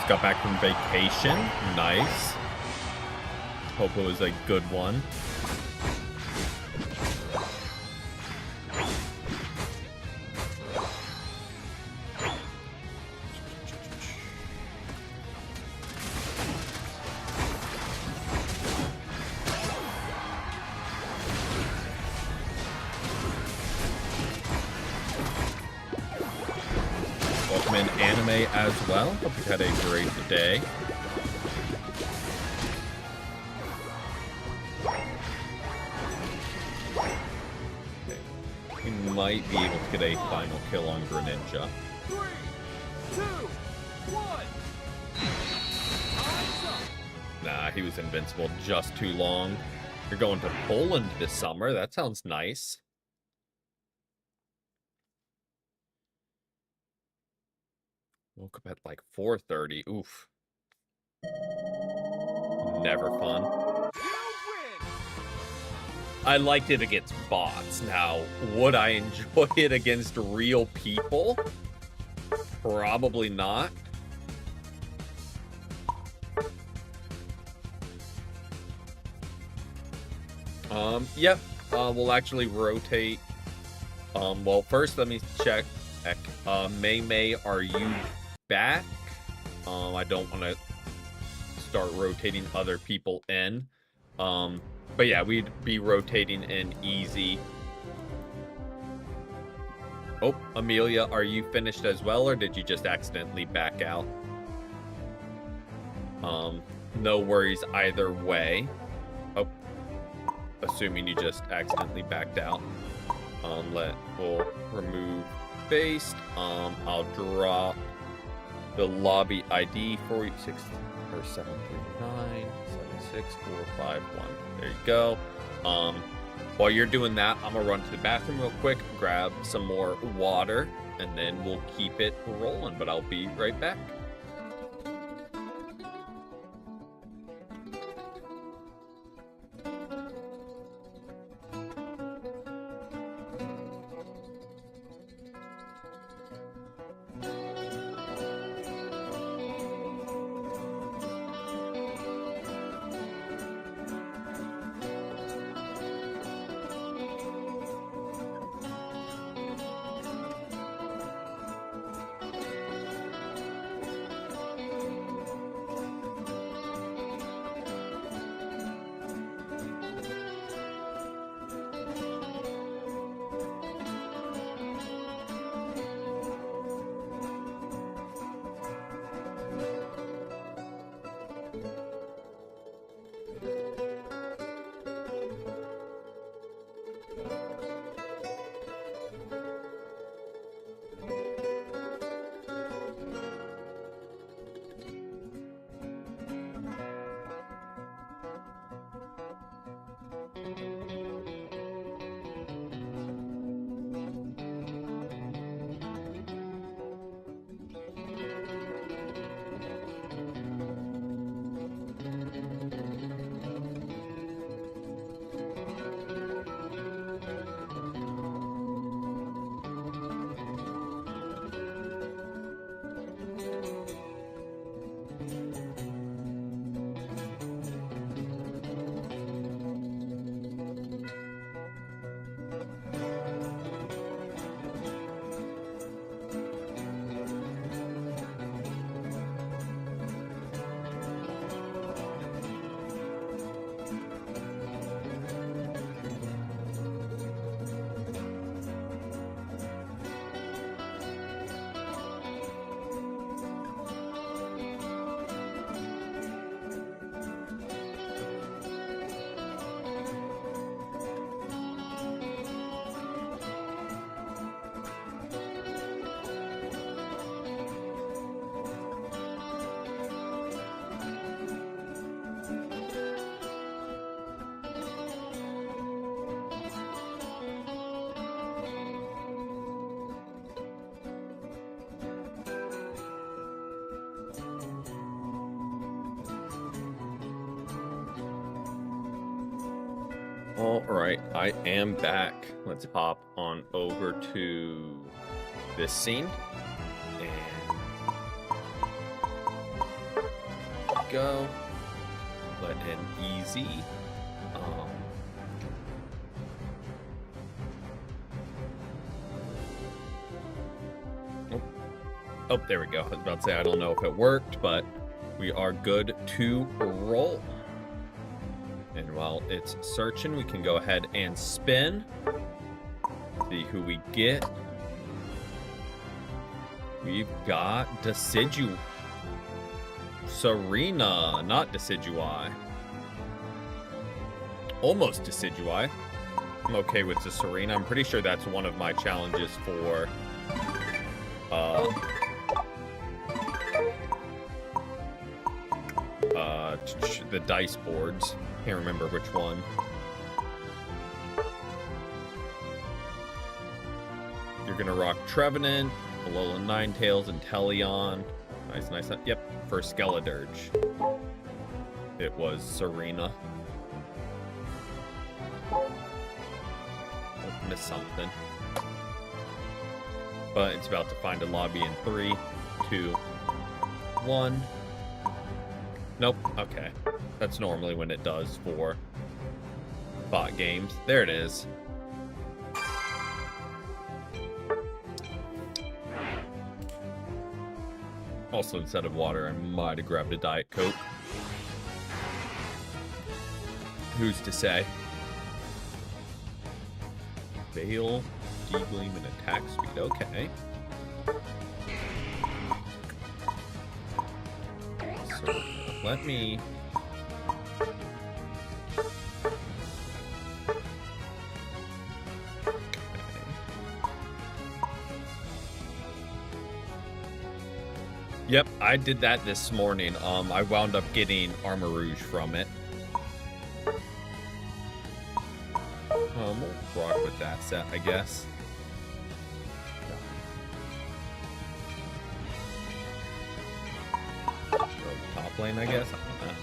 got back from vacation. Nice. Hope it was a good one. Welcome in anime as well. Hope you had a great day. Okay. We might be able to get a final kill on Greninja. 3, 2, 1. Eyes up. Nah, he was invincible just too long. You're going to Poland this summer. That sounds nice. Woke up at like 4:30. Oof. Never fun. You win. I liked it against bots. Now, would I enjoy it against real people? Probably not. Yep. We'll actually rotate. Well, first let me check. May, are you back? I don't want to start rotating other people in. But yeah, we'd be rotating in easy. Oh, Amelia, are you finished as well, or did you just accidentally back out? No worries either way. Oh, assuming you just accidentally backed out. We'll remove based. I'll drop the lobby ID for you. 6 or 739 76451. There you go. While you're doing that, I'm gonna run to the bathroom real quick, grab some more water, and then we'll keep it rolling. But I'll be right back. All right, I am back. Let's hop on over to this scene. And go. But an easy. Oh, there we go. I was about to say, I don't know if it worked, but we are good to roll. And while it's searching, we can go ahead and spin. See who we get. We've got Serena, not Decidui. Almost Decidui. I'm okay with the Serena. I'm pretty sure that's one of my challenges for the dice boards. Can't remember which one. You're gonna rock Trevenant, Alolan Ninetales, and Teleon. Nice, nice. Yep, for Skeledirge. It was Serena. Oh, missed something. But it's about to find a lobby in 3, 2, 1. Nope, okay. That's normally when it does for bot games. There it is. Also, instead of water, I might have grabbed a Diet Coke. Who's to say? Veil, D-Gleam, and attack speed. Okay. So, let me... Yep, I did that this morning. I wound up getting Armor Rouge from it. We'll rock with that set, I guess. Top lane, I guess. I don't know.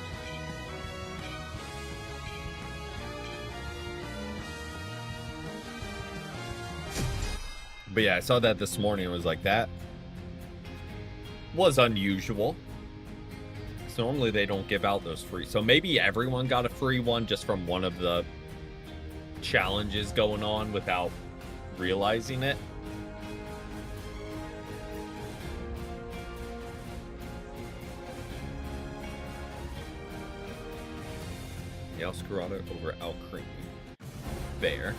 But yeah, I saw that this morning. It was like that. Was unusual. So normally they don't give out those free. So maybe everyone got a free one just from one of the challenges going on without realizing it. Meowscarada over Alcremie. Fair.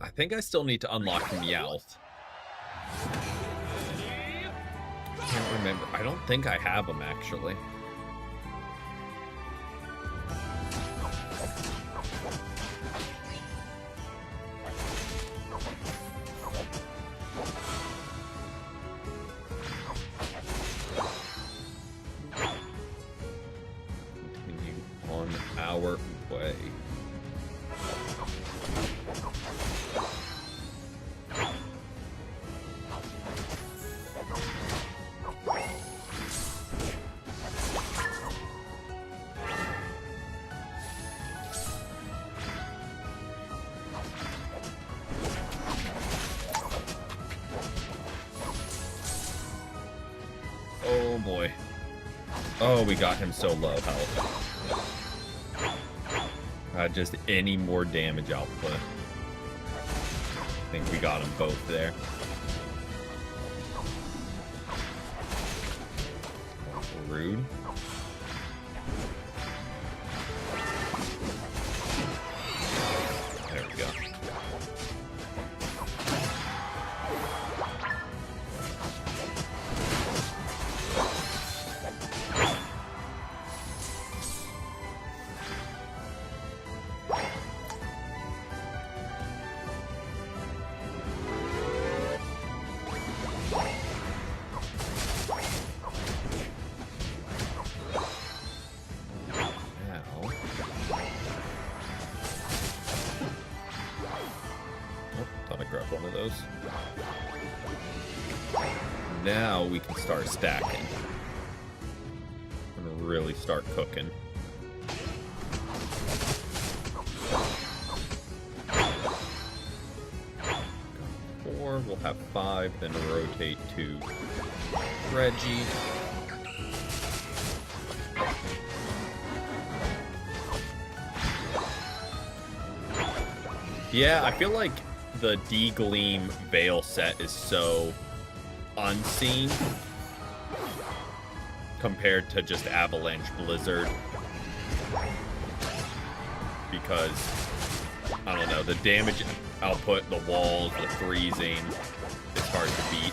I think I still need to unlock Meowth. I can't remember. I don't think I have them, actually. Continue on our way. Oh boy. Oh, we got him so low health. Just any more damage output. I think we got them both there. Rude. There we go. Now we can start stacking and really start cooking. Four, we'll have 5, then rotate to Reggie. Yeah, I feel like the D-Gleam Veil set is so unseen compared to just Avalanche Blizzard. Because, I don't know, the damage output, the walls, the freezing, it's hard to beat.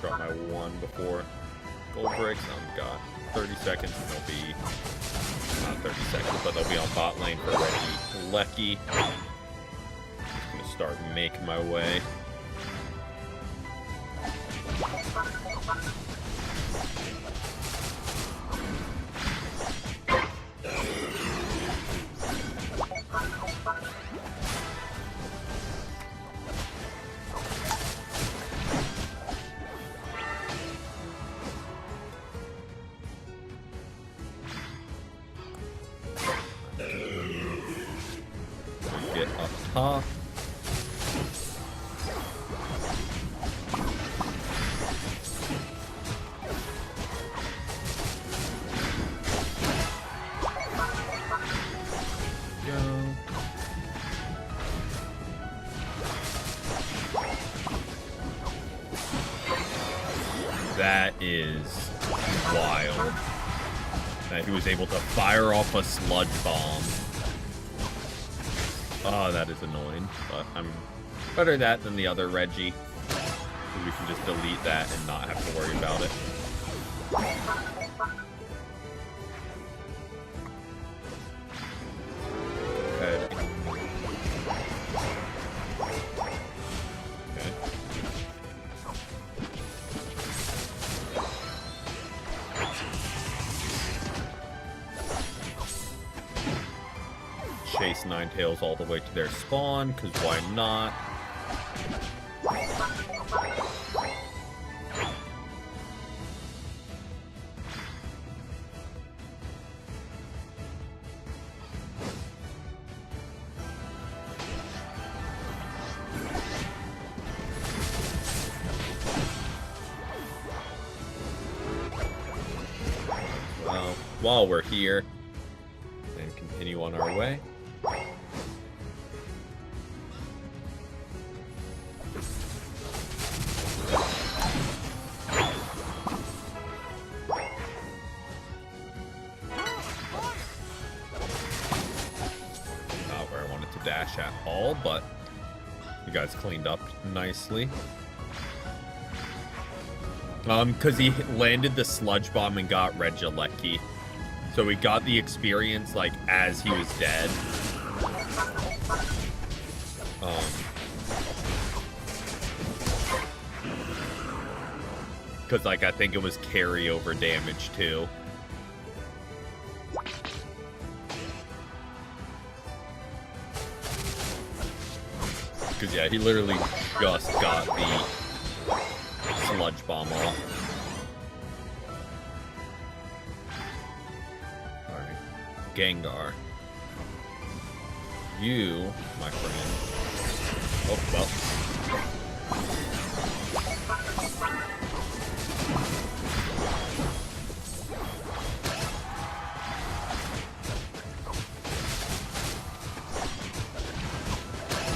Drop my one before gold breaks. I've got 30 seconds and they'll be, not 30 seconds, but they'll be on bot lane for Reggie Lecky. Just gonna start making my way. Get up top. Go. That is wild. That he was able to fire off a sludge bomb. Oh, that is annoying, but I'm better that than the other Reggie. So we can just delete that and not have to worry about it. Okay. Okay. Chase Ninetales all the way to their spawn, because why not? Well, while we're here, and continue on our way. Not where I wanted to dash at all, but you guys cleaned up nicely. Because he landed the sludge bomb and got Regieleki. So we got the experience, like, as he was dead. Because, like, I think it was carryover damage, too. Because, yeah, he literally just got the sludge bomb off. Alright. Gengar. You, my friend. Oh, well.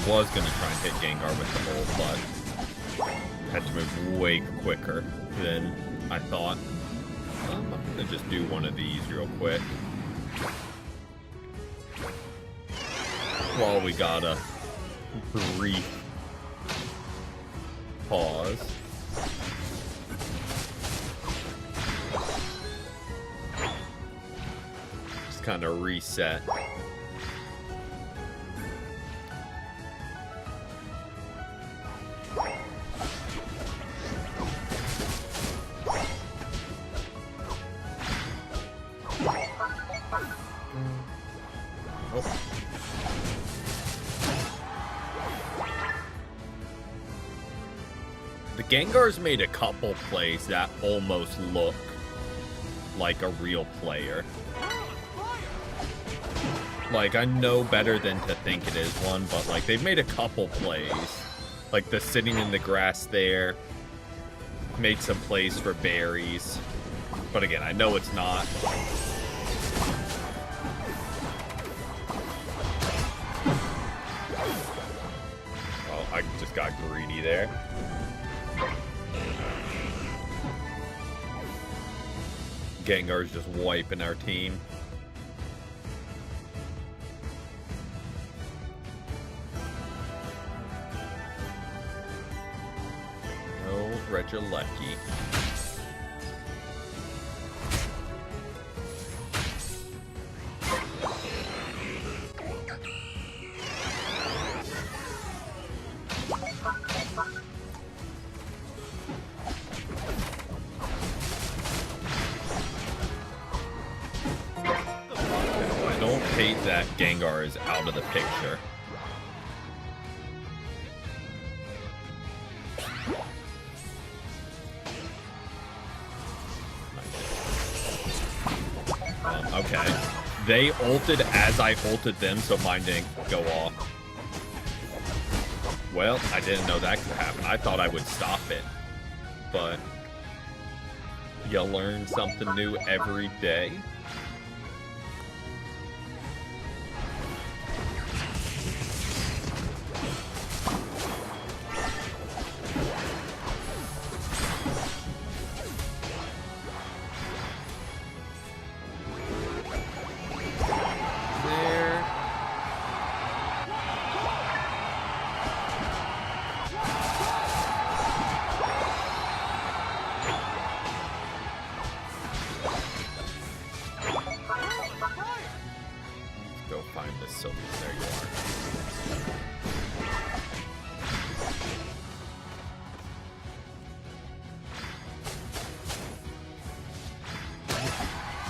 Was gonna try and hit Gengar with the ult, but had to move way quicker than I thought. I'm gonna just do one of these real quick. While we got a brief pause. Just kind of reset. The Gengar's made a couple plays that almost look like a real player. Like, I know better than to think it is one, but, like, they've made a couple plays. Like, the sitting in the grass there. Made some plays for berries. But again, I know it's not. Oh, I just got greedy there. Gengar's just wiping our team. No Regieleki. I don't hate that Gengar is out of the picture. Okay. They ulted as I ulted them, so mine didn't go off. Well, I didn't know that could happen. I thought I would stop it. But you learn something new every day.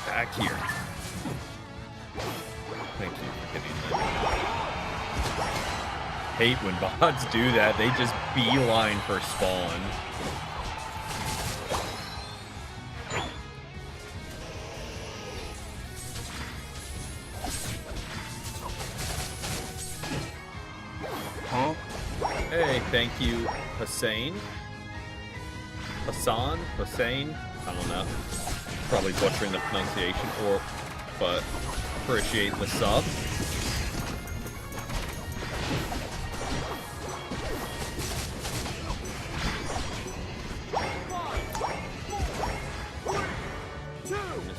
Back here. Thank you for hitting them. Hate when bots do that. They just beeline for spawn. Huh? Hey, thank you, Hussein. Hassan? Hussein? I don't know. Probably butchering the pronunciation, but appreciate the sub.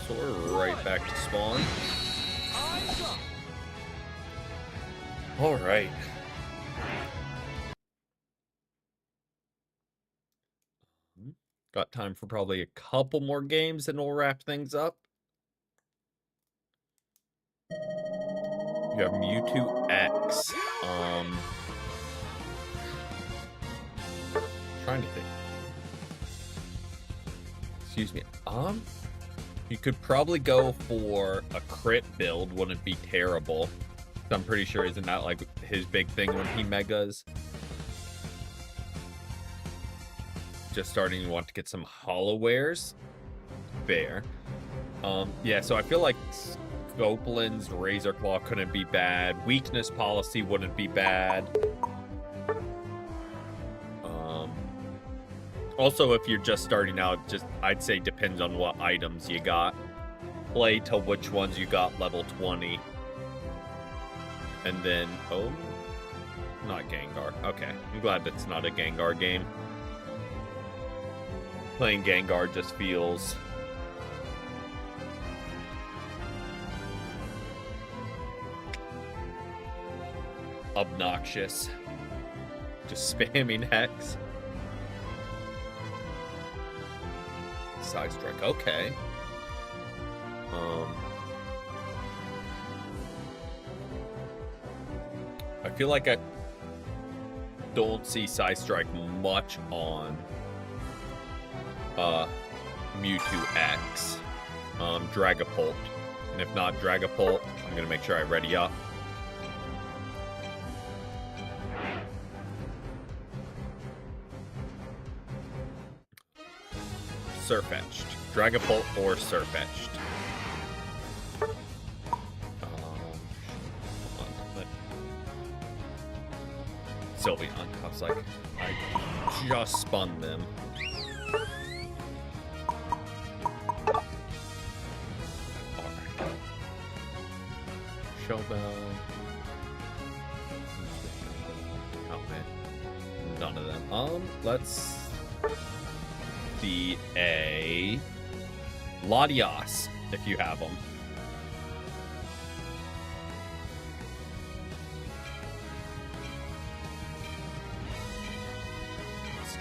Venusaur right back to spawn. All right. Got time for probably a couple more games and we'll wrap things up. You have Mewtwo X. Trying to think. Excuse me. You could probably go for a crit build. Wouldn't be terrible. I'm pretty sure isn't that like his big thing when he megas? Just starting to want to get some holowares. Fair. Yeah, so I feel like Scopeland's Razor Claw couldn't be bad. Weakness Policy wouldn't be bad. Also, if you're just starting out, I'd say depends on what items you got. Play to which ones you got level 20. And then, oh, not Gengar. Okay, I'm glad it's not a Gengar game. Playing Gengar just feels obnoxious. Just spamming Hex. Side Strike, okay. I feel like I don't see Side Strike much on Mewtwo X. Dragapult. And if not Dragapult, I'm gonna make sure I ready up. Surfetched. Dragapult or Surfetched. Sylveon. I was like, I just spun them. Alright. Showbell. Oh man. None of them. Let's see a Latias, if you have them.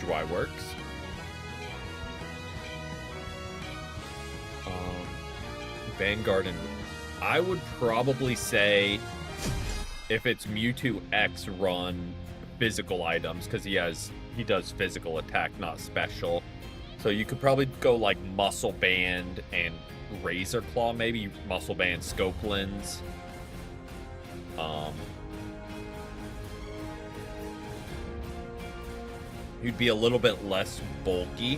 Dry works. Vanguard, and I would probably say if it's Mewtwo X, run physical items because he does physical attack, not special. So you could probably go like Muscle Band and Razor Claw, maybe Muscle Band, Scope Lens. You'd be a little bit less bulky,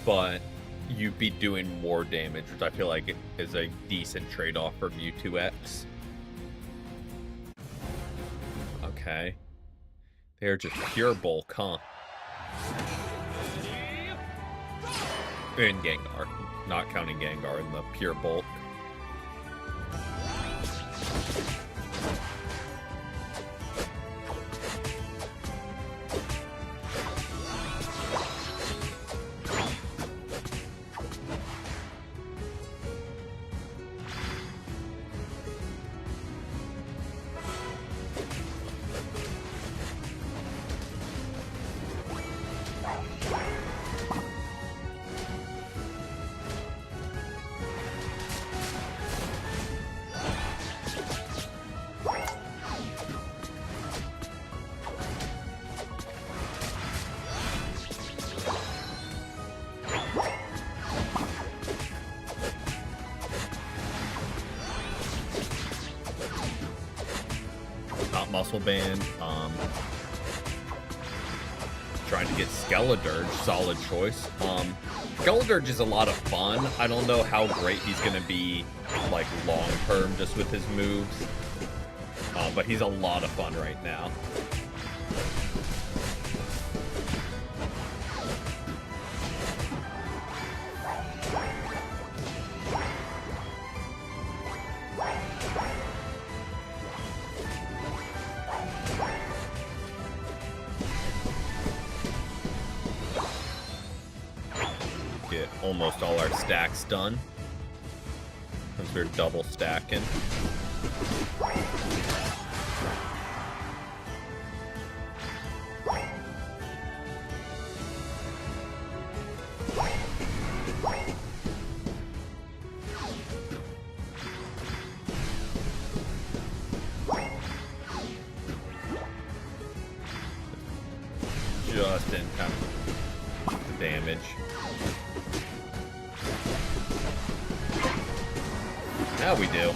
but you'd be doing more damage, which I feel like is a decent trade-off for Mewtwo X. Okay. They're just pure bulk, huh? And Gengar. Not counting Gengar in the pure bulk. Muscle Band, trying to get Skeledirge, solid choice. Skeledirge is a lot of fun. I don't know how great he's gonna be, like, long-term just with his moves, but he's a lot of fun right now. Almost all our stacks done, since we're double stacking. Just in time for damage. Now we do.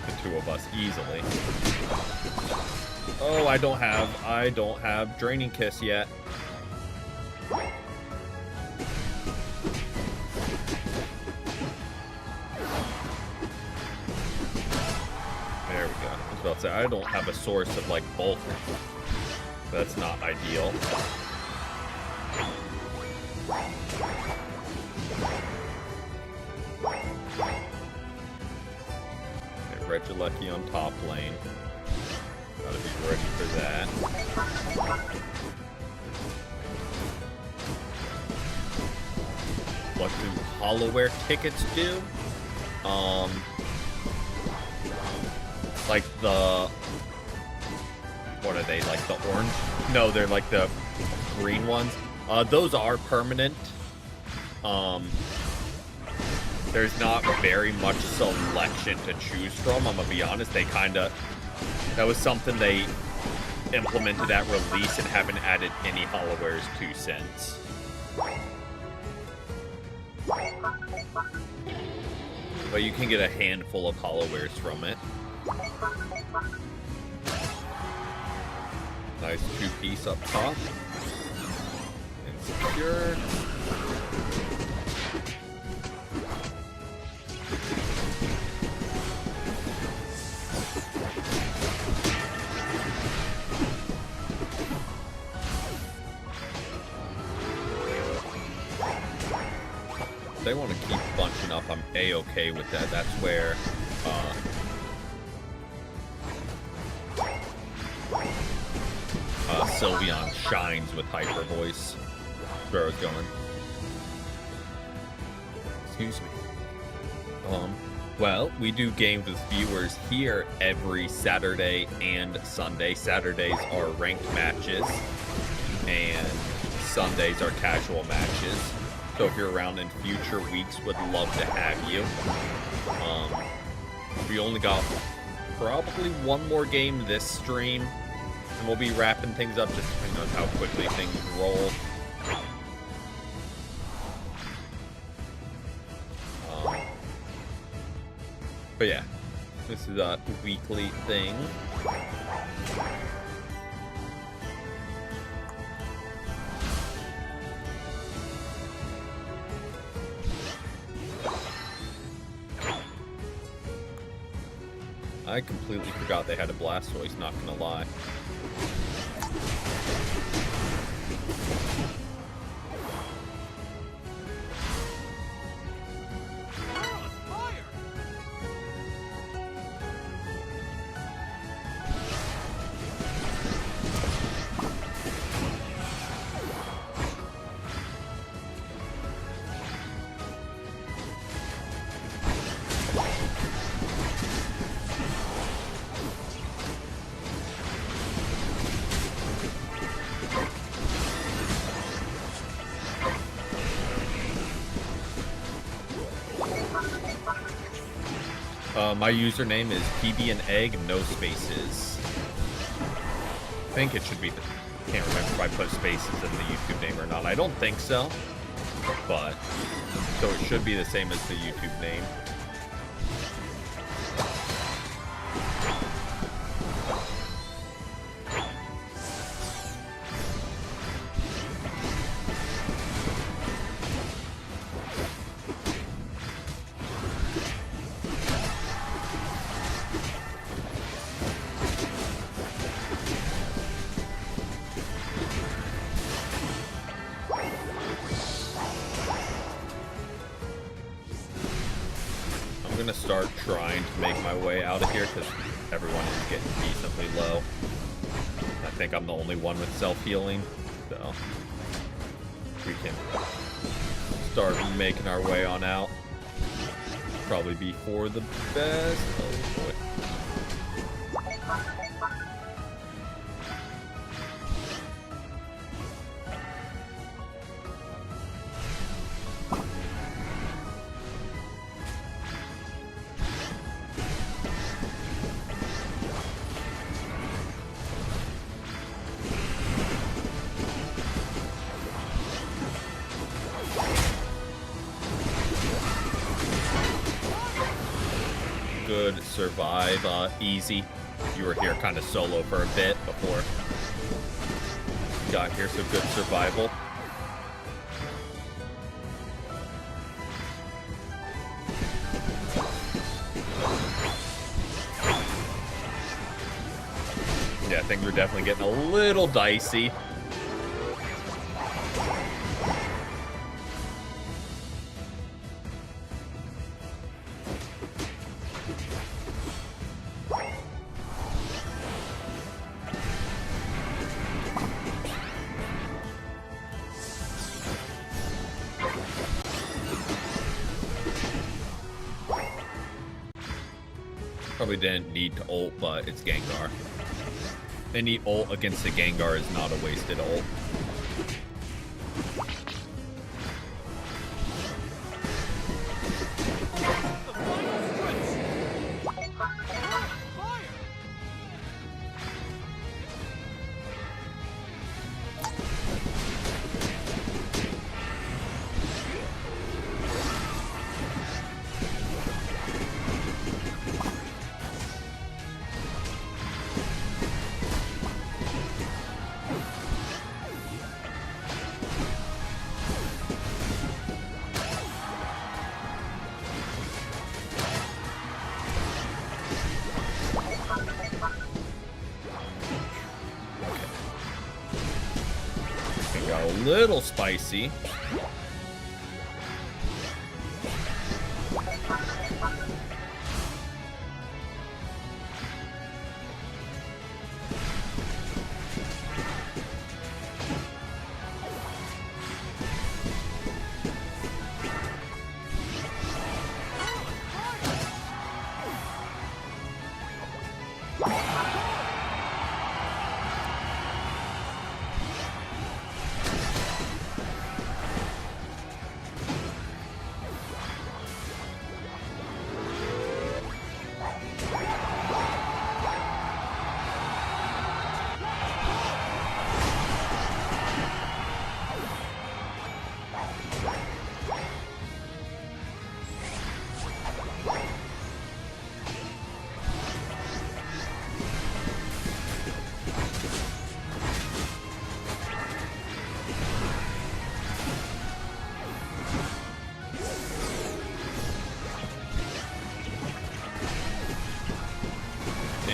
The two of us easily. Oh, I don't have Draining Kiss yet. There we go. I was about to say, I don't have a source of, like, bulk. That's not ideal. Regieleki on top lane. Gotta be ready for that. What do Hollowware tickets do? Like the... What are they? Like the orange? No, they're like the green ones. Those are permanent. There's not very much selection to choose from, I'm gonna be honest. That was something they implemented at release and haven't added any Hollowares to since. But you can get a handful of Hollowares from it. Nice two-piece up top. And secure. If they want to keep bunching up, I'm A-okay with that. That's where Sylveon shines with Hyper Voice. That's where I was going. Excuse me. Well, we do games with viewers here every Saturday and Sunday. Saturdays are ranked matches, and Sundays are casual matches. So if you're around in future weeks, would love to have you. We only got probably one more game this stream, and we'll be wrapping things up just depending on how quickly things roll. But yeah, this is a weekly thing. I completely forgot they had a Blastoise, not gonna lie. My username is PB and Egg, no spaces. I think it should be. Can't remember if I put spaces in the YouTube name or not. I don't think so, but so it should be the same as the YouTube name. Start trying to make my way out of here because everyone is getting decently low. I think I'm the only one with self-healing, so we can start making our way on out. Probably be for the best. Oh boy. Good survive, easy. You were here kind of solo for a bit before you got here, so good survival. Yeah, things are definitely getting a little dicey. Probably didn't need to ult, but it's Gengar. Any ult against the Gengar is not a wasted ult. Got a little spicy.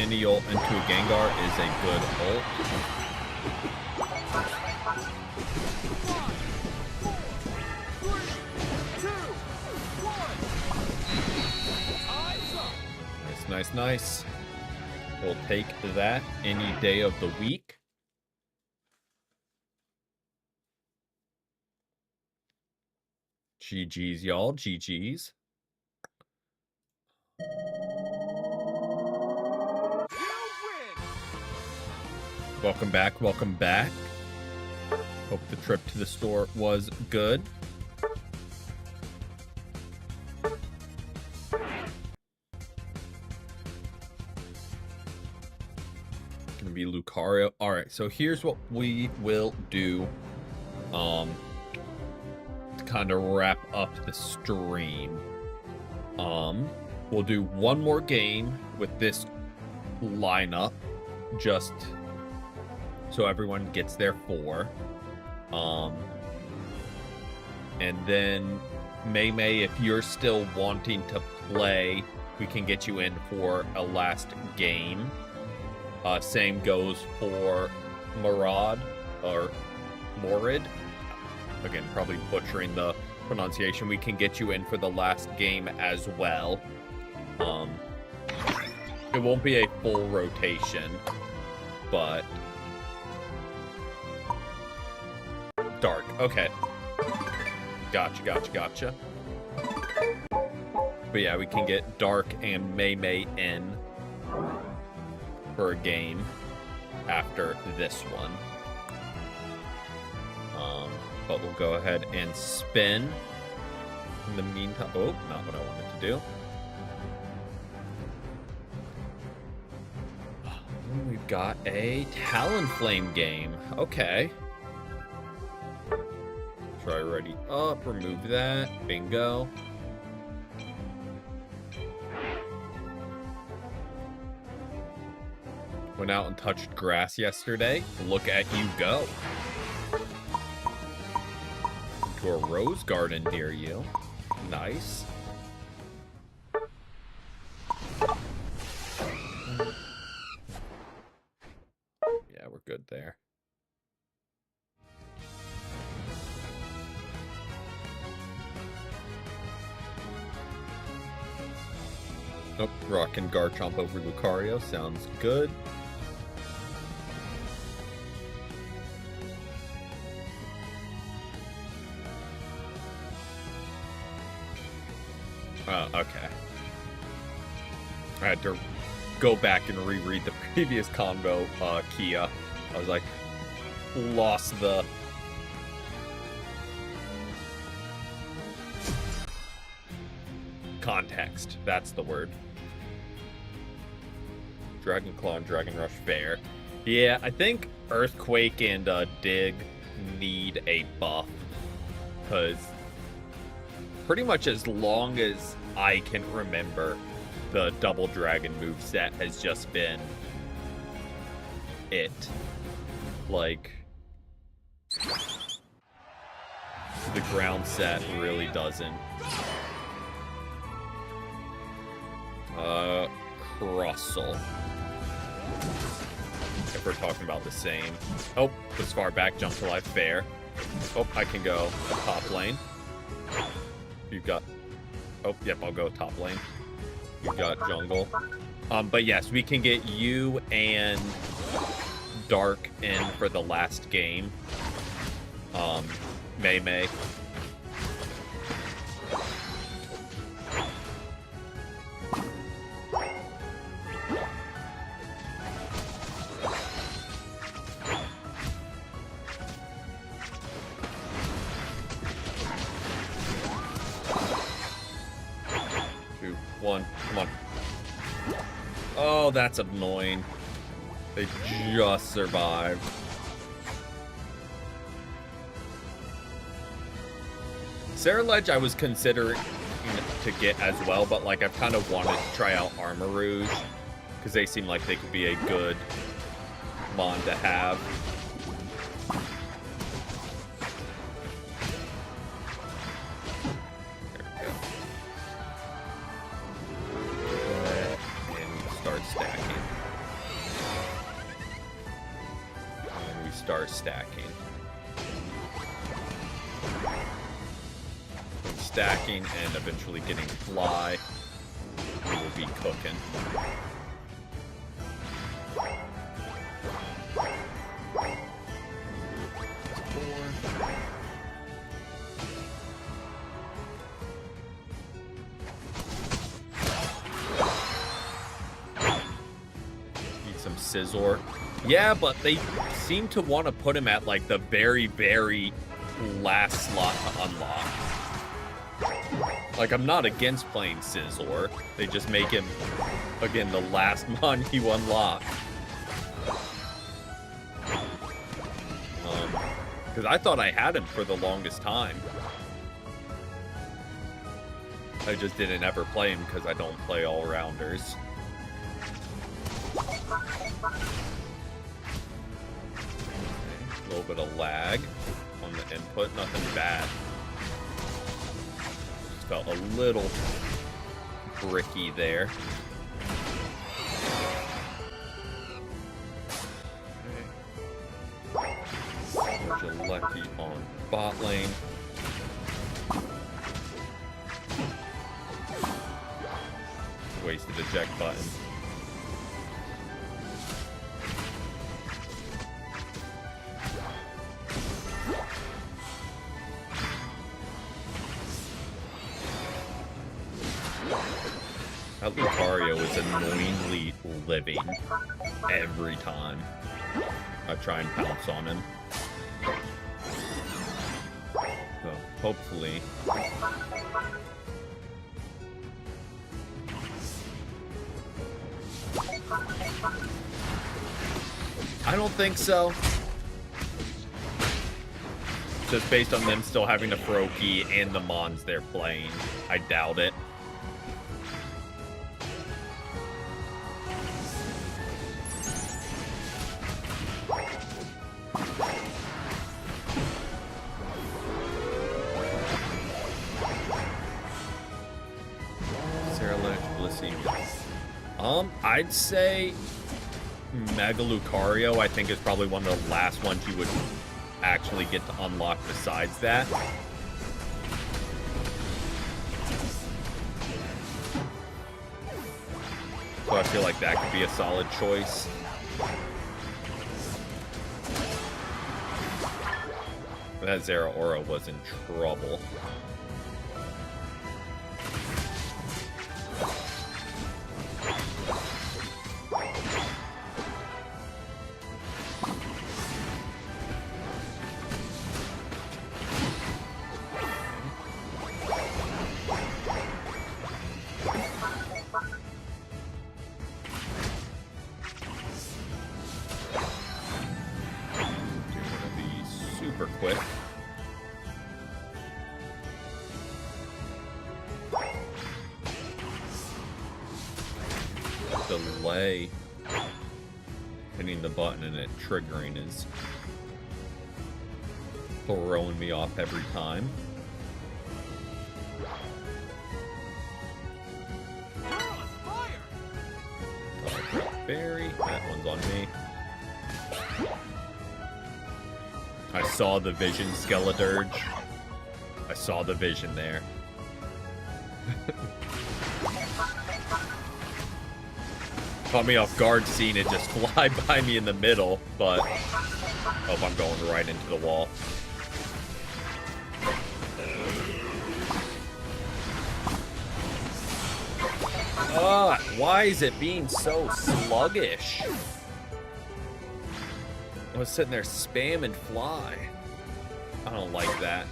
mini ult into a Gengar is a good ult. 5, 4, 3, 2, 1. Time's up. Nice, nice, nice. We'll take that any day of the week. GG's, y'all. GG's. You win. Welcome back. Welcome back. Hope the trip to the store was good. Gonna be Lucario. All right, so here's what we will do. To kind of wrap up the stream. We'll do one more game with this lineup, just so everyone gets their 4. And then May, if you're still wanting to play, we can get you in for a last game. Same goes for Murad or Morid. Again, probably butchering the pronunciation. We can get you in for the last game as well. It won't be a full rotation, but Dark. Okay. Gotcha. But yeah, we can get Dark and May in for a game after this one. But we'll go ahead and spin. In the meantime, oh, not what I wanted to do. We've got a Talonflame game. Okay. Try ready up, remove that. Bingo. Went out and touched grass yesterday. Look at you go. To a rose garden near you. Nice. Yeah, we're good there. Oh, rockin' Garchomp over Lucario. Sounds good. Okay. I had to go back and reread the previous convo, Kia. I was like, lost the... context. That's the word. Dragon Claw and Dragon Rush fair. Yeah, I think Earthquake and Dig need a buff. Because pretty much as long as I can remember, the Double Dragon moveset has just been it. Like, the ground set really doesn't. Crustle. If we're talking about the same. Oh, this far back, jump to life, fair. Oh, I can go top lane. You've got... Oh, yep, I'll go top lane. You've got jungle. But yes, we can get you and Dark in for the last game. May. 2, 1, come on. Oh, that's annoying. They just survived. Sarah Ledge I was considering to get as well, but like I've kind of wanted to try out Armor Rouge because they seem like they could be a good mon to have. There we go. And start stacking. start stacking. Stacking and eventually getting fly, we will be cooking. Need some Scizor. Yeah, but they seem to want to put him at like the very, very last slot to unlock. Like, I'm not against playing Scizor. They just make him, again, the last mon you unlock. Because I thought I had him for the longest time. I just didn't ever play him because I don't play all-rounders. A little bit of lag on the input, nothing bad. Just felt a little bricky there. Lucky on bot lane. Wasted eject button. That Lucario is annoyingly living every time I try and pounce on him. So, hopefully... I don't think so. Just based on them still having the Froakie and the Mons they're playing. I doubt it. I'd say Mega Lucario, I think, is probably one of the last ones you would actually get to unlock besides that. So I feel like that could be a solid choice. That Zeraora was in trouble. Delay hitting the button and it triggering is throwing me off every time. Berry, that one's on me. I saw the vision, Skeledirge. I saw the vision there. Caught me off guard seeing it just fly by me in the middle, but oh, I'm going right into the wall. Why is it being so sluggish? I was sitting there spamming fly. I don't like that.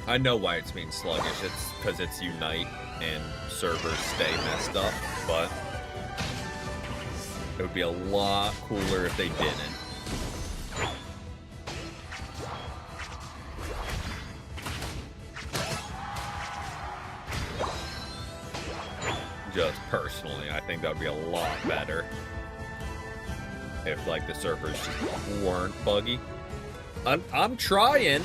I know why it's being sluggish. It's because it's Unite and servers stay messed up, but it would be a lot cooler if they didn't. Just personally, I think that would be a lot better if, like, the servers just weren't buggy. I'm trying.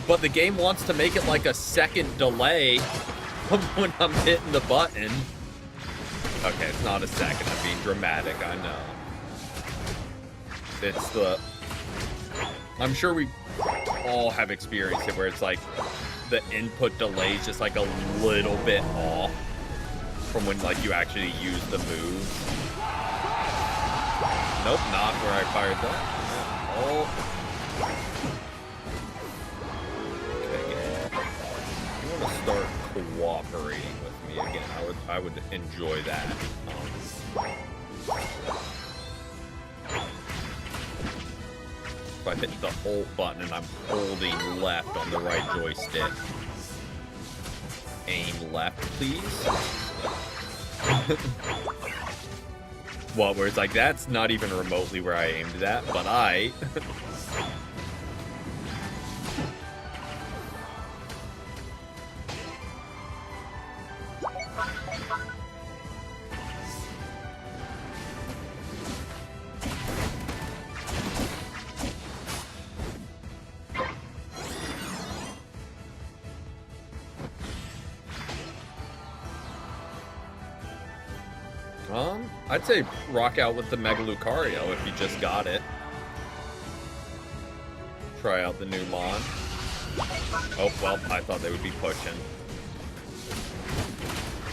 But the game wants to make it like a second delay when I'm hitting the button. Okay, it's not a second. I'm being dramatic, I know. It's the... I'm sure we all have experienced it where it's like the input delay is just like a little bit off from when like you actually use the move. Nope, not where I fired that. Oh. Okay, you want to start cooperating with me again? I would enjoy that. If I hit the hold button and I'm holding left on the right joystick. Aim left, please. Well, where it's like, that's not even remotely where I aimed at, but I... I'd say rock out with the Mega Lucario if you just got it. Try out the new mod. Oh, well, I thought they would be pushing.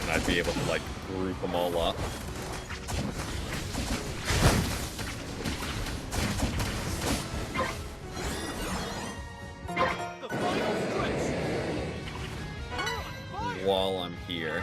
And I'd be able to, like, group them all up. While I'm here.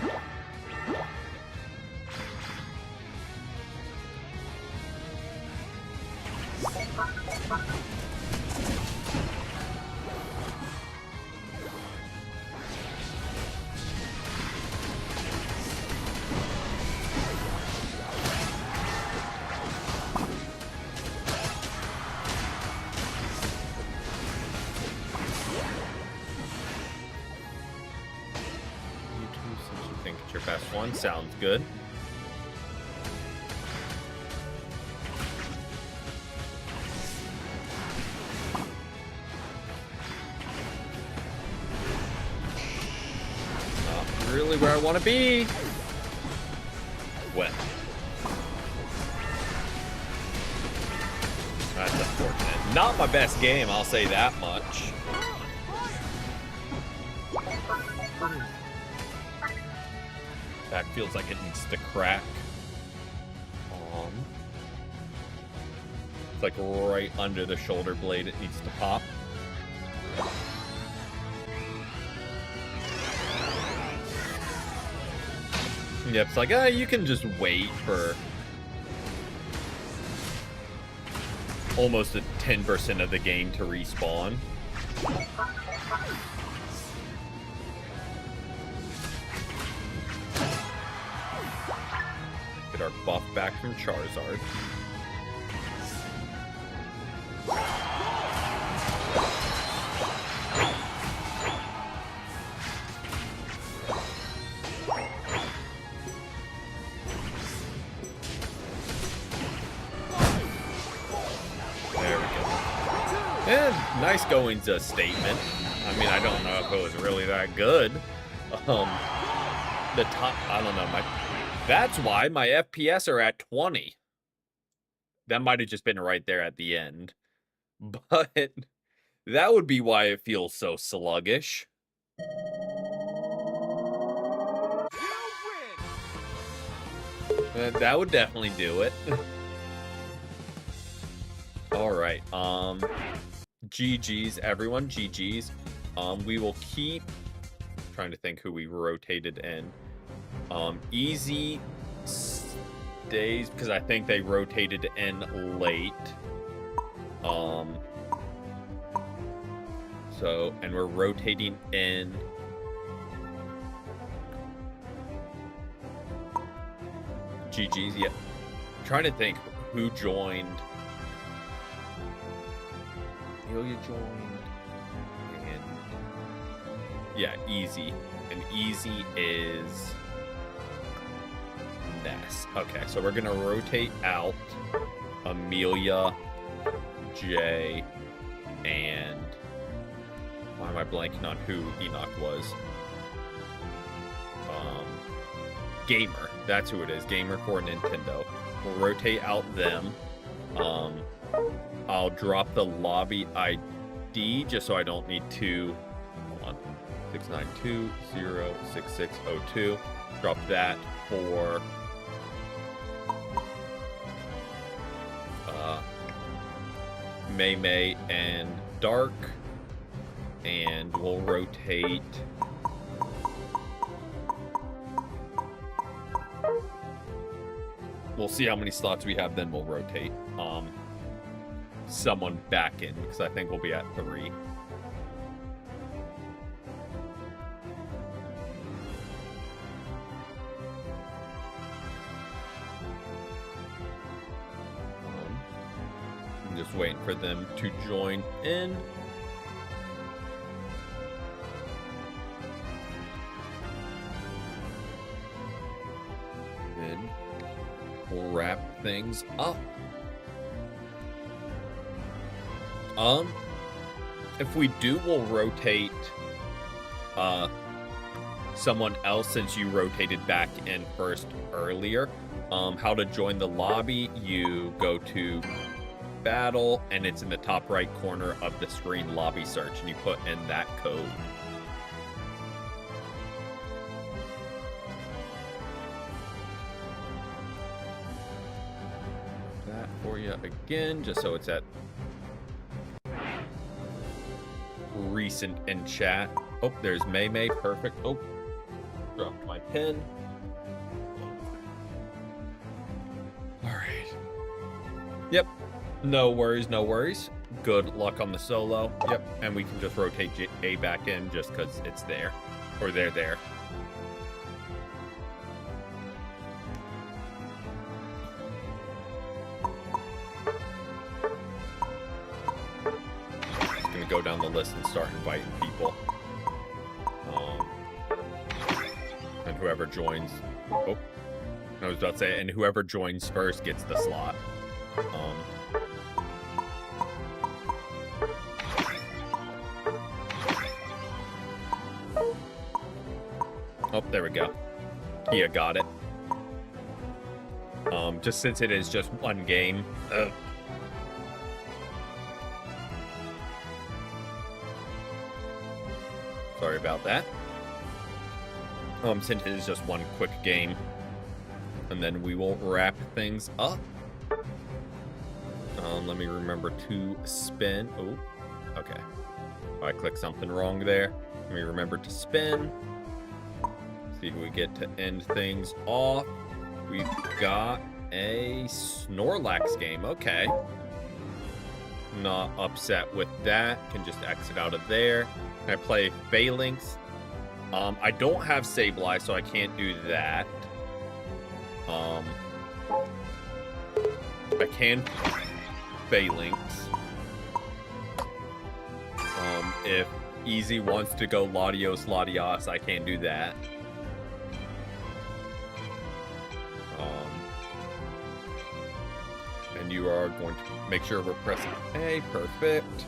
Best one sounds good. Not really where I want to be. Well, that's unfortunate. Not my best game, I'll say that much. Back feels like it needs to crack. It's like right under the shoulder blade it needs to pop. Yep, it's like, you can just wait for almost a 10% of the game to respawn. Get our buff back from Charizard. There we go. And nice going's a statement. I mean, I don't know if it was really that good. The top, I don't know, that's why my FPS are at 20. That might have just been right there at the end. But that would be why it feels so sluggish. That would definitely do it. Alright, GG's, everyone, GG's. We will keep... trying to think who we rotated in. Easy stays because I think they rotated in late. So, and we're rotating in GG's. Yeah, I'm trying to think who joined. Ilya joined, and yeah, Easy, and Easy is Ness. Okay, so we're gonna rotate out Amelia, Jay, and why am I blanking on who Enoch was? Gamer. That's who it is. Gamer for Nintendo. We'll rotate out them. I'll drop the lobby ID just so I don't need to. Hold on. 692-06602. Drop that for May and Dark. And we'll rotate. We'll see how many slots we have, then we'll rotate someone back in, because I think we'll be at 3. I'm just waiting for them to join in. Then we'll wrap things up. If we do, we'll rotate someone else, since you rotated back in first earlier. How to join the lobby: you go to battle, and it's in the top right corner of the screen, lobby search, and you put in that code. That for you again, just so it's at recent in chat. Oh, there's May. Perfect. Oh, dropped my pen. All right. Yep. No worries, no worries. Good luck on the solo. Yep. And we can just rotate A back in just because it's there. Or they're there. Go down the list and start inviting people. And whoever joins... Oh, I was about to say, and whoever joins first gets the slot. Oh, there we go. Kia got it. Just since it is just one game... Sorry about that. Since it is just one quick game. And then we will wrap things up. Let me remember to spin. Oh, okay. I clicked something wrong there. Let me remember to spin. See if we get to end things off. We've got a Snorlax game. Okay. Not upset with that. Can just exit out of there. I play Phalanx. I don't have Sableye, so I can't do that. I can Phalanx. If Easy wants to go Latios, I can't do that. And you are going to make sure we're pressing A. Perfect.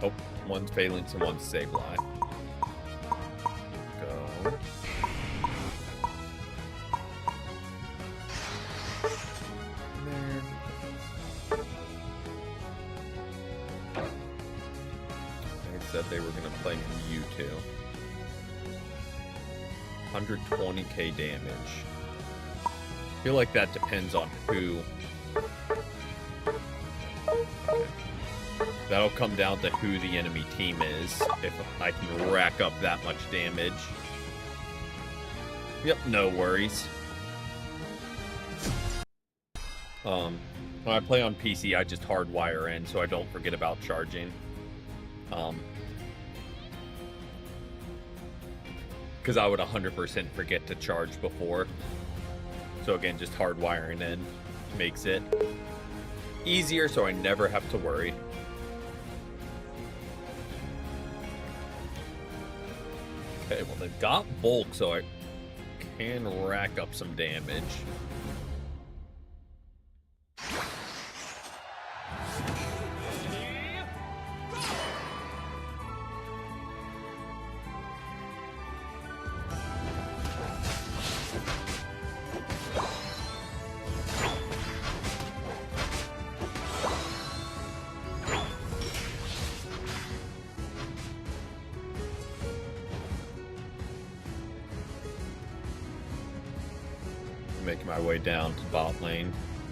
Oh, one's Phalanx and one's Sableye. Go. There. They said they were going to play Mewtwo. 120k damage. I feel like that depends on who. Okay. That'll come down to who the enemy team is, if I can rack up that much damage. Yep, no worries. When I play on PC, I just hardwire in so I don't forget about charging. Because I would 100% forget to charge before. So again, just hardwiring in makes it easier so I never have to worry. Okay, well, they've got bulk, so I can rack up some damage. Making my way down to bot lane.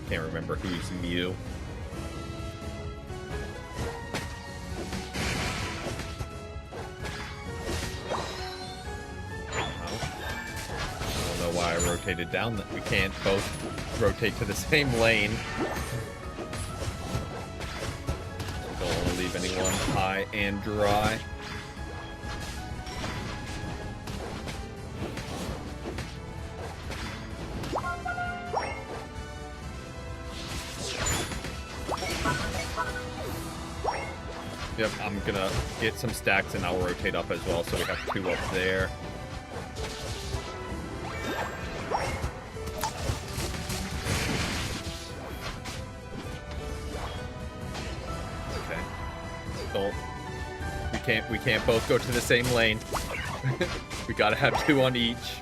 Can't remember who's Mew. I don't know why I rotated down. That we can't both rotate to the same lane. Don't want to leave anyone high and dry. Yep, I'm gonna get some stacks and I'll rotate up as well, so we have 2 up there. Okay. We can't both go to the same lane. We gotta have 2 on each.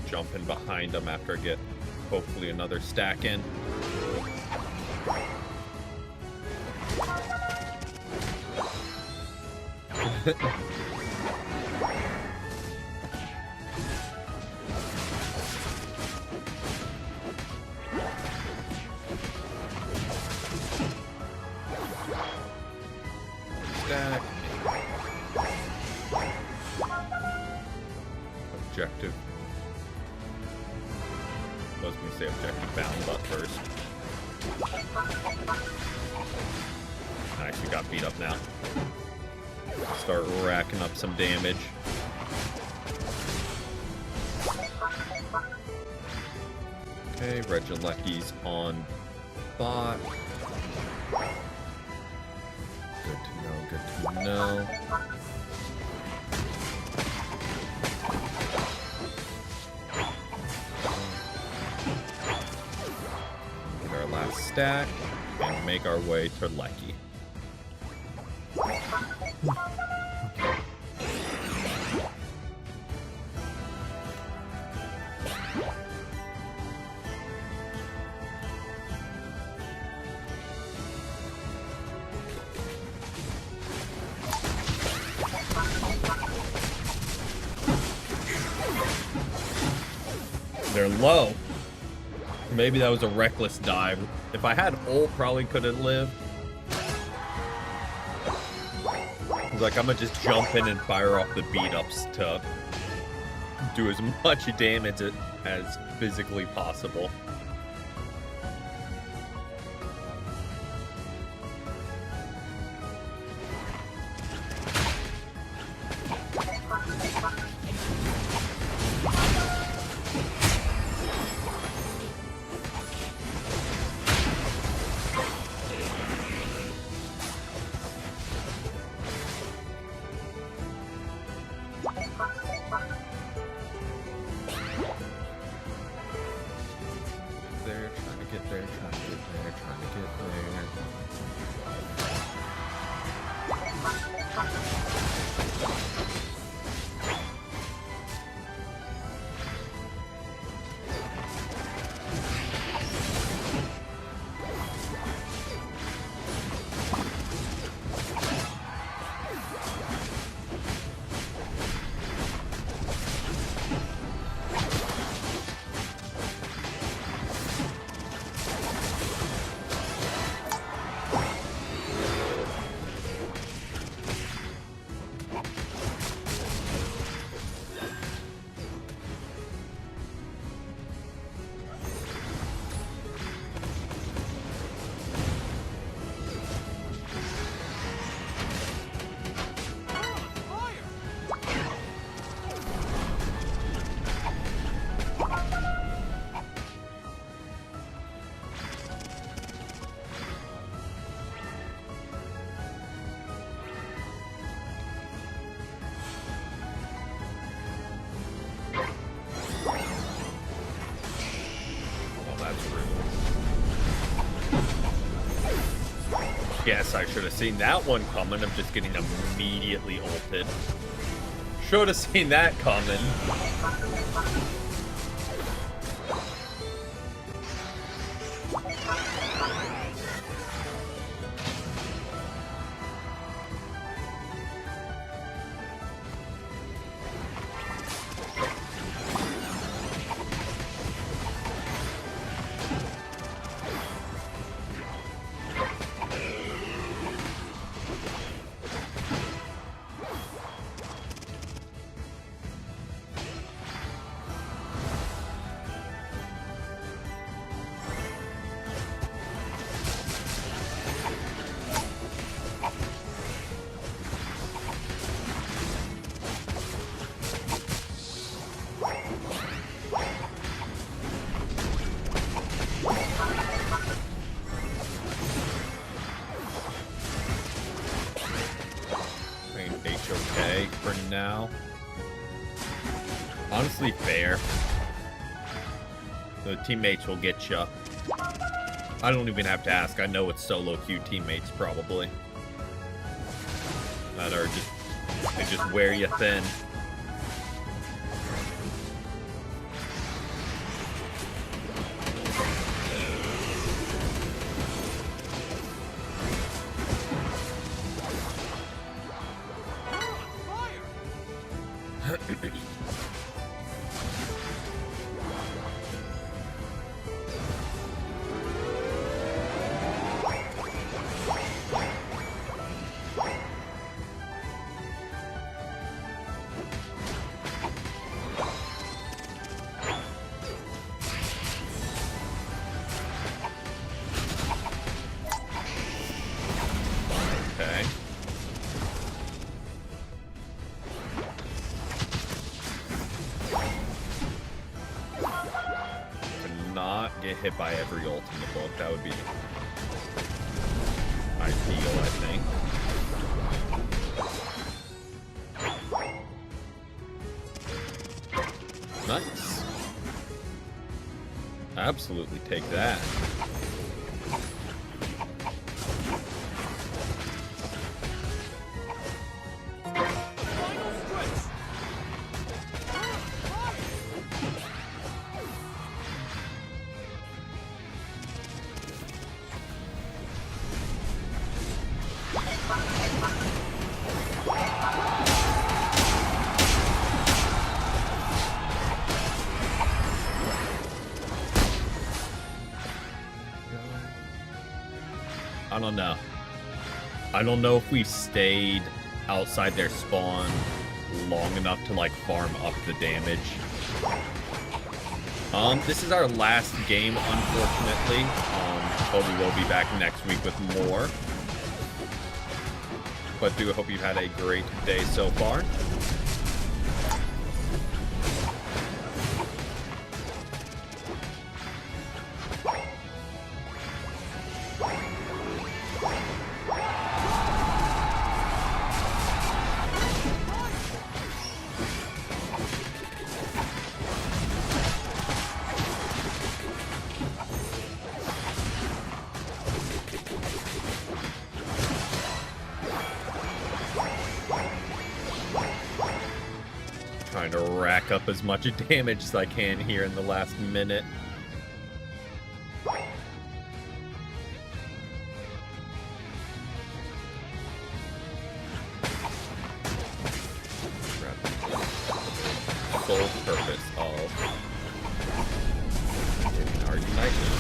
Jump in behind them after I get hopefully another stack in. Stack. Objective. I was going to say objective bound, but first. Nice, we got beat up now. Start racking up some damage. Okay, Regilecki's on bot. Good to know, good to know. Stack and make our way to Lecky. They're low. Maybe that was a reckless dive. If I had ult, probably could have lived. I was like, I'm gonna just jump in and fire off the beat-ups to do as much damage as physically possible. Guess I should have seen that one coming. I'm just getting immediately ulted. Should have seen that coming. Okay for now. Honestly, fair. The teammates will get you. I don't even have to ask. I know it's solo queue teammates probably. That are just, they just wear you thin. Okay. To not get hit by every ult in the book, that would be ideal, I think. Nice. Absolutely take that. Final stretch. I don't know. I don't know if we stayed outside their spawn long enough to like farm up the damage. This is our last game, unfortunately. But we will be back next week with more. But do hope you've had a great day so far. Trying to rack up as much damage as I can here in the last minute. Sole purpose of getting our united.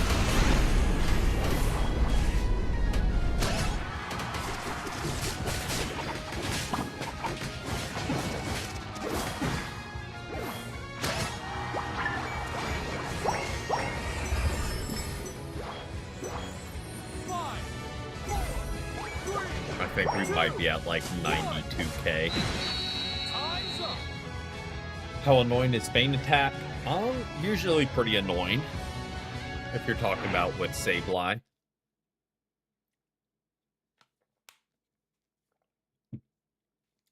I think we might be at like 92k. Time's up. How annoying is Feint Attack? Usually pretty annoying. If you're talking about with Sableye.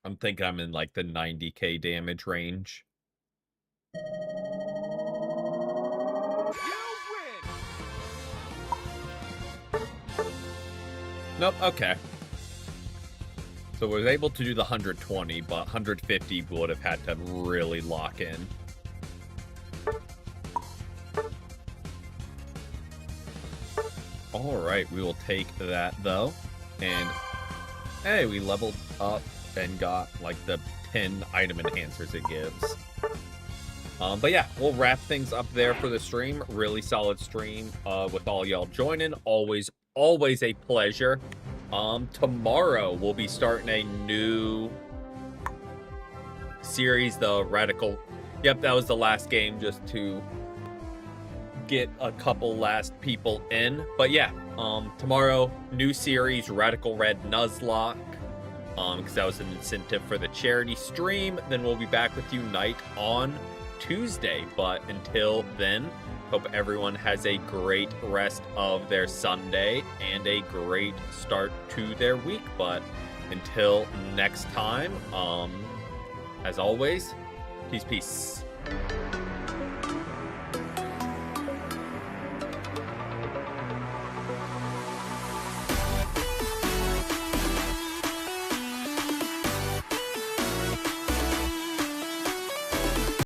I'm thinking I'm in like the 90k damage range. You win. Nope, okay. So we was able to do the 120, but 150 would have had to really lock in. Alright, we will take that, though. And, hey, we leveled up and got, like, the 10 item enhancers it gives. But yeah, we'll wrap things up there for the stream. Really solid stream with all y'all joining. Always a pleasure. Tomorrow we'll be starting a new series, the Radical. Yep, that was the last game just to get a couple last people in. But yeah, tomorrow, new series, Radical Red Nuzlocke. Because that was an incentive for the charity stream. Then we'll be back with you night on Tuesday. But until then, hope everyone has a great rest of their Sunday and a great start to their week. But until next time, as always, peace.